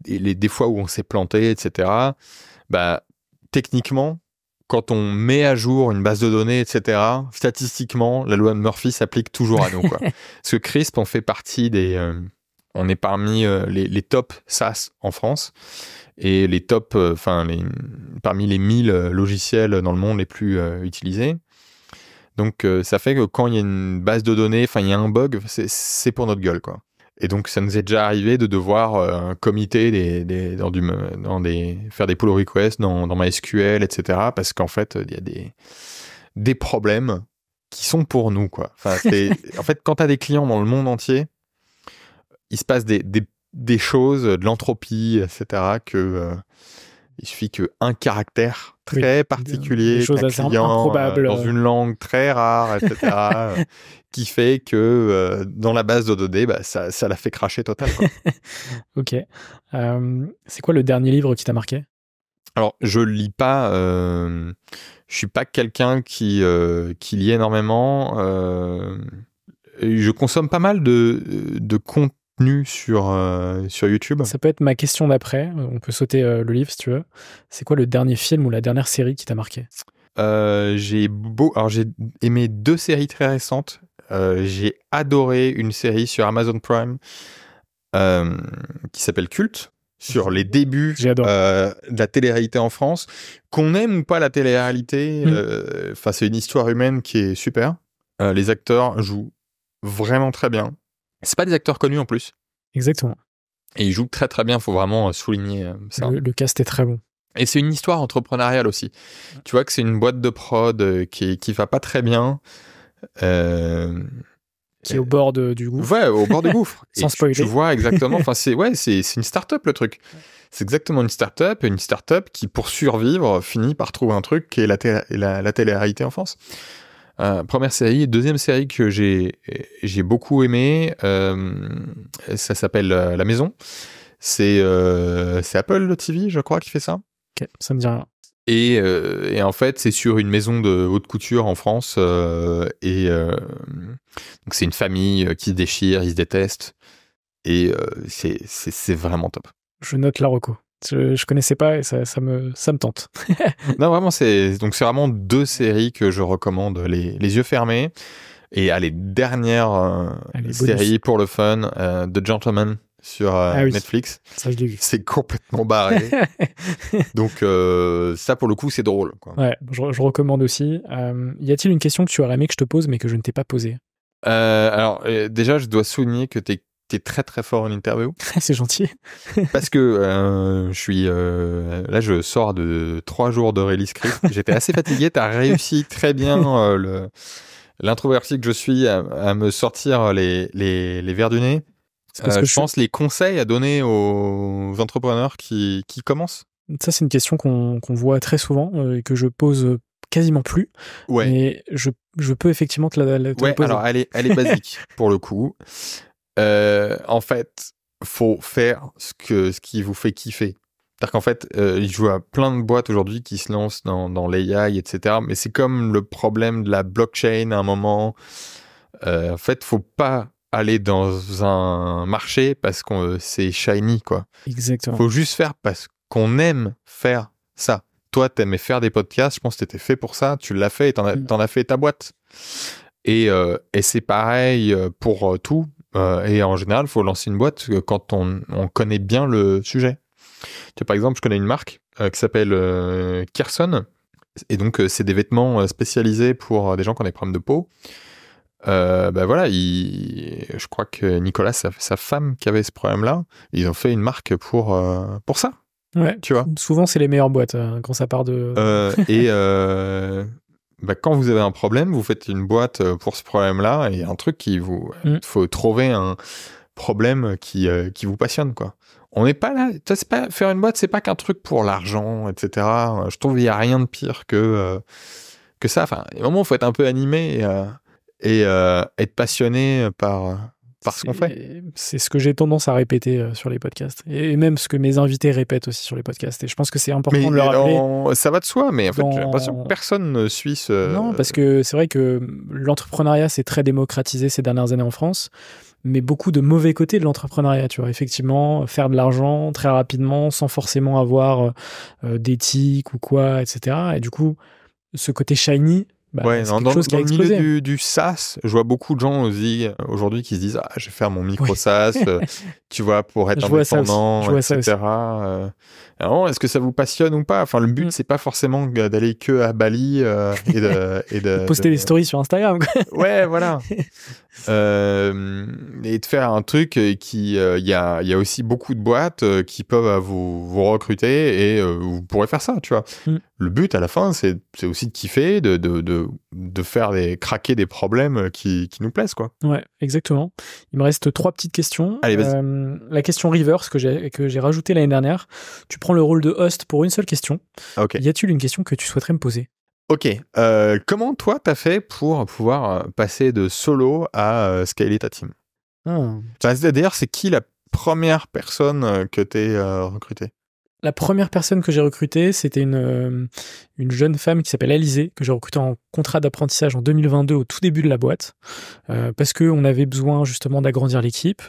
des fois où on s'est planté, etc. Techniquement, quand on met à jour une base de données, etc., statistiquement, la loi de Murphy s'applique toujours à nous, quoi. Parce que Crisp, on fait partie on est parmi les top SaaS en France et les top, parmi les 1000 logiciels dans le monde les plus utilisés. Donc, ça fait que quand il y a une base de données, il y a un bug, c'est pour notre gueule, quoi. Et donc, ça nous est déjà arrivé de devoir committer faire des pull requests dans MySQL, etc. Parce qu'en fait, il y a des problèmes qui sont pour nous, quoi. En fait, quand tu as des clients dans le monde entier, il se passe des choses, de l'entropie, etc. Il suffit qu'un caractère très particulier d'un client dans une langue très rare, etc. qui fait que dans la base de données, ça l'a fait cracher total, quoi. Ok. C'est quoi le dernier livre qui t'a marqué? Alors, je lis pas. Je suis pas quelqu'un qui lit énormément. Je consomme pas mal de contenu sur YouTube. Ça peut être ma question d'après. On peut sauter le livre si tu veux. C'est quoi le dernier film ou la dernière série qui t'a marqué? J'ai aimé 2 séries très récentes. J'ai adoré une série sur Amazon Prime qui s'appelle Culte, sur les débuts de la télé-réalité en France. Qu'on aime ou pas la télé-réalité, c'est une histoire humaine qui est super. Les acteurs jouent vraiment très bien. C'est pas des acteurs connus en plus. Exactement. Et ils jouent très très bien, faut vraiment souligner ça. Le cast est très bon. Et c'est une histoire entrepreneuriale aussi. Tu vois que c'est une boîte de prod qui va pas très bien. Qui est au bord du gouffre. Ouais, au bord du gouffre. Sans spoiler. Tu vois exactement, c'est une start-up le truc. C'est exactement une start-up qui, pour survivre, finit par trouver un truc qui est la télé-réalité en France. Première série. Deuxième série que j'ai beaucoup aimé, ça s'appelle La Maison. C'est Apple TV, je crois, qui fait ça. Ok, ça me dit rien. Et en fait, c'est sur une maison de haute couture en France. Donc c'est une famille qui se déchire, ils se détestent. Et c'est vraiment top. Je note la reco. Je connaissais pas et ça me tente. Non, vraiment, c'est vraiment 2 séries que je recommande les yeux fermés. Et les dernières séries pour le fun, The Gentleman sur Netflix. Ça, je l'ai vu. C'est complètement barré. Donc ça, pour le coup, c'est drôle, quoi. Ouais, je recommande aussi. Y a-t-il une question que tu aurais aimé que je te pose mais que je ne t'ai pas posée? Alors, déjà, je dois souligner que t'es très très fort en interview. C'est gentil. Parce que je sors de 3 jours de release script. J'étais assez fatigué. T'as réussi très bien l'introverti que je suis à me sortir les verres du nez. Je pense les conseils à donner aux entrepreneurs qui commencent. Ça, c'est une question qu'on voit très souvent et que je pose quasiment plus. Ouais. Mais je peux effectivement te la poser. Alors elle est basique pour le coup. En fait, faut faire ce qui vous fait kiffer. C'est-à-dire qu'en fait, je vois plein de boîtes aujourd'hui qui se lancent dans l'AI, etc. Mais c'est comme le problème de la blockchain à un moment. En fait, faut pas aller dans un marché parce que c'est shiny, quoi. Exactement. Faut juste faire parce qu'on aime faire ça. Toi, t'aimais faire des podcasts, je pense que t'étais fait pour ça, tu l'as fait et t'en as fait ta boîte. Et c'est pareil pour tout. Et en général, il faut lancer une boîte quand on connaît bien le sujet. Tu vois, par exemple, je connais une marque qui s'appelle Kherson. Et donc, c'est des vêtements spécialisés pour des gens qui ont des problèmes de peau. Voilà, je crois que Nicolas, sa femme qui avait ce problème-là, ils ont fait une marque pour ça. Ouais, tu vois. Souvent, c'est les meilleures boîtes quand ça part de... Quand vous avez un problème, vous faites une boîte pour ce problème-là et un truc faut trouver un problème qui vous passionne, quoi. On n'est pas là, c'est pas faire une boîte, c'est pas qu'un truc pour l'argent, etc. Je trouve qu'il y a rien de pire que ça. Enfin, au moment où il faut être un peu animé et être passionné par ce qu'on fait. C'est ce que j'ai tendance à répéter sur les podcasts. Et même ce que mes invités répètent aussi sur les podcasts. Et je pense que c'est important de le rappeler. Ça va de soi, mais en fait, j'ai l'impression que personne ne suit ce... Non, parce que c'est vrai que l'entrepreneuriat s'est très démocratisé ces dernières années en France, mais beaucoup de mauvais côtés de l'entrepreneuriat, tu vois. Effectivement, faire de l'argent très rapidement, sans forcément avoir d'éthique ou quoi, etc. Et du coup, ce côté shiny... dans le milieu du SaaS, je vois beaucoup de gens aussi aujourd'hui qui se disent je vais faire mon micro SaaS, tu vois, pour être indépendant, etc. Alors, est-ce que ça vous passionne ou pas? Enfin, le but c'est pas forcément d'aller que à Bali et de poster des stories sur Instagram, quoi. Ouais, voilà. Et de faire un truc qui il y a aussi beaucoup de boîtes qui peuvent vous recruter et vous pourrez faire ça, tu vois. Le but à la fin c'est aussi de kiffer, de faire craquer des problèmes qui nous plaisent, quoi. Ouais, exactement. Il me reste 3 petites questions. Allez, vas-y. La question reverse que j'ai rajoutée l'année dernière. Tu prends le rôle de host pour une seule question. Okay. Y a-t-il une question que tu souhaiterais me poser? Ok. Comment toi t'as fait pour pouvoir passer de solo à scaler ta team? C'est-à-dire, c'est qui la première personne que t'es recrutée? La première personne que j'ai recrutée, c'était une jeune femme qui s'appelle Alizée, que j'ai recrutée en contrat d'apprentissage en 2022 au tout début de la boîte, parce qu'on avait besoin justement d'agrandir l'équipe.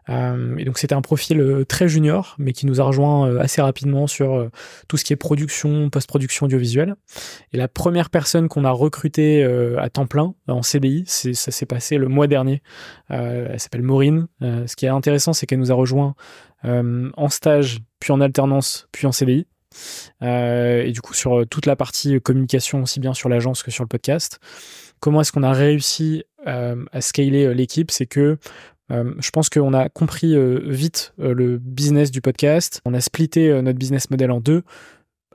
Et donc c'était un profil très junior, mais qui nous a rejoint assez rapidement sur tout ce qui est production, post-production audiovisuelle. Et la première personne qu'on a recrutée à temps plein, en CDI, ça s'est passé le mois dernier. Elle s'appelle Maureen. Ce qui est intéressant, c'est qu'elle nous a rejoint en stage, puis en alternance, puis en CDI. Et du coup, sur toute la partie communication, aussi bien sur l'agence que sur le podcast. Comment est-ce qu'on a réussi à scaler l'équipe? C'est que je pense qu'on a compris vite le business du podcast. On a splitté notre business model en 2.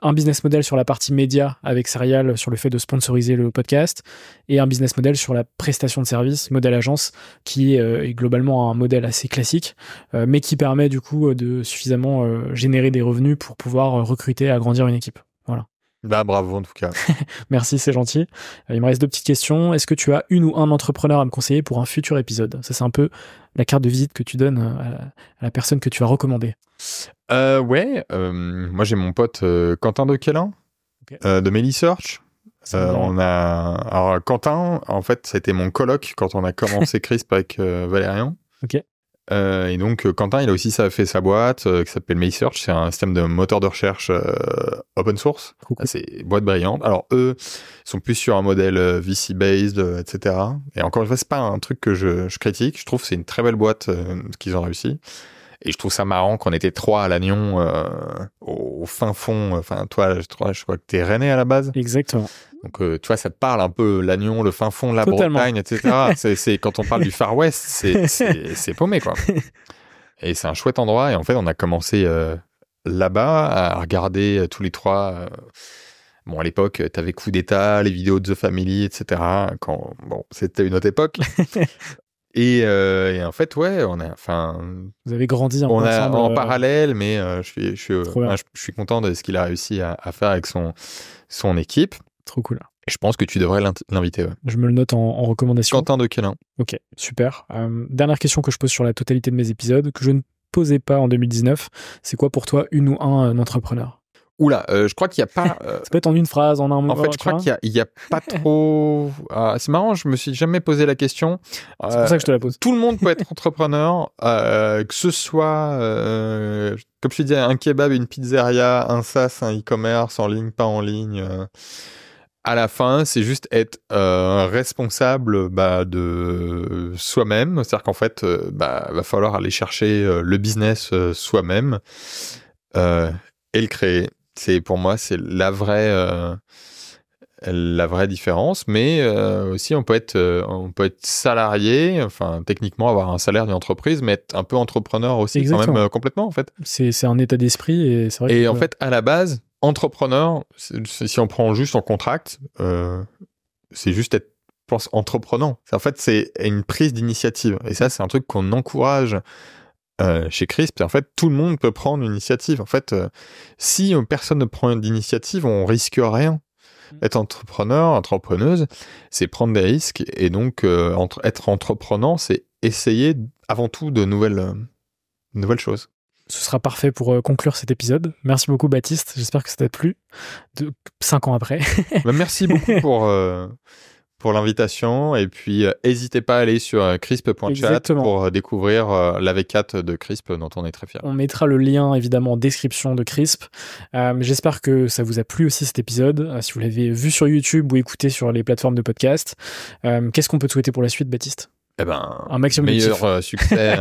Un business model sur la partie média avec Serial, sur le fait de sponsoriser le podcast, et un business model sur la prestation de service, modèle agence, qui est globalement un modèle assez classique, mais qui permet du coup de suffisamment générer des revenus pour pouvoir recruter et agrandir une équipe. Voilà. Bravo en tout cas. Merci, c'est gentil. Il me reste 2 petites questions. Est-ce que tu as une ou un entrepreneur à me conseiller pour un futur épisode? Ça, c'est un peu la carte de visite que tu donnes à la personne que tu as recommandée. Moi j'ai mon pote Quentin de Quélin, de Melisearch. Alors Quentin, en fait, ça a été mon coloc quand on a commencé Crisp avec Valérian. Ok. Et donc Quentin, il a aussi fait sa boîte qui s'appelle Melisearch. C'est un système de moteur de recherche open source. Cool. C'est boîte brillante. Alors eux, ils sont plus sur un modèle VC-based, etc. Et encore une fois, c'est pas un truc que je critique. Je trouve que c'est une très belle boîte qu'ils ont réussi. Et je trouve ça marrant qu'on était 3 à Lannion, au fin fond. Enfin, toi, je crois que t'es rennais à la base. Exactement. Donc, tu vois, ça te parle un peu, Lannion, le fin fond, la Totalement. Bretagne, etc. c'est quand on parle du Far West, c'est paumé, quoi. Et c'est un chouette endroit. Et en fait, on a commencé là-bas à regarder tous les 3 Bon, à l'époque, t'avais Coup d'État, les vidéos de The Family, etc. C'était une autre époque. Et en fait, ouais, vous avez grandi un peu ensemble. En parallèle, mais je suis content de ce qu'il a réussi à faire avec son équipe. Trop cool. Et je pense que tu devrais l'inviter. Ouais. Je me le note en recommandation. Quentin de Quélin. Ok, super. Dernière question que je pose sur la totalité de mes épisodes, que je ne posais pas en 2019. C'est quoi pour toi une ou un entrepreneur? Oula, je crois qu'il n'y a pas... Ça peut être en une phrase, en un mot. En fait, je crois qu'il y a pas trop... c'est marrant, je me suis jamais posé la question. C'est pour ça que je te la pose. Tout le monde peut être entrepreneur, que ce soit, comme je te disais, un kebab, une pizzeria, un SaaS, un e-commerce, en ligne, pas en ligne. À la fin, c'est juste être responsable de soi-même. C'est-à-dire qu'en fait, va falloir aller chercher le business soi-même et le créer. Pour moi, c'est la vraie différence. Mais aussi, on peut être salarié, enfin techniquement avoir un salaire d'une entreprise, mais être un peu entrepreneur aussi. Exactement. Quand même complètement en fait. C'est un état d'esprit et c'est vrai. Et en fait, à la base, entrepreneur, si on prend juste en contract, c'est juste être, je pense, entreprenant. En fait, c'est une prise d'initiative. Et ça, c'est un truc qu'on encourage chez Crisp. En fait, tout le monde peut prendre une initiative. En fait, si personne ne prend d'initiative, on risque rien. Être entrepreneuse, c'est prendre des risques. Et donc, être entreprenant, c'est essayer avant tout de nouvelles choses. Ce sera parfait pour conclure cet épisode. Merci beaucoup, Baptiste. J'espère que ça t'a plu 5 ans après. Merci beaucoup pour l'invitation. Et puis, n'hésitez pas à aller sur crisp.chat pour découvrir la V4 de Crisp dont on est très fiers. On mettra le lien, évidemment, en description de Crisp. J'espère que ça vous a plu aussi, cet épisode. Si vous l'avez vu sur YouTube ou écouté sur les plateformes de podcast. Qu'est-ce qu'on peut te souhaiter pour la suite, Baptiste ? Un maximum meilleur succès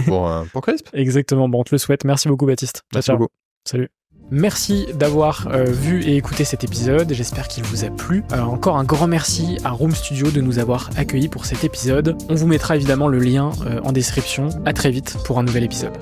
pour Crisp. Exactement, on te le souhaite. Merci beaucoup, Baptiste. Merci beaucoup. Salut. Merci d'avoir vu et écouté cet épisode, j'espère qu'il vous a plu. Encore un grand merci à Room Studio de nous avoir accueillis pour cet épisode. On vous mettra évidemment le lien en description. À très vite pour un nouvel épisode.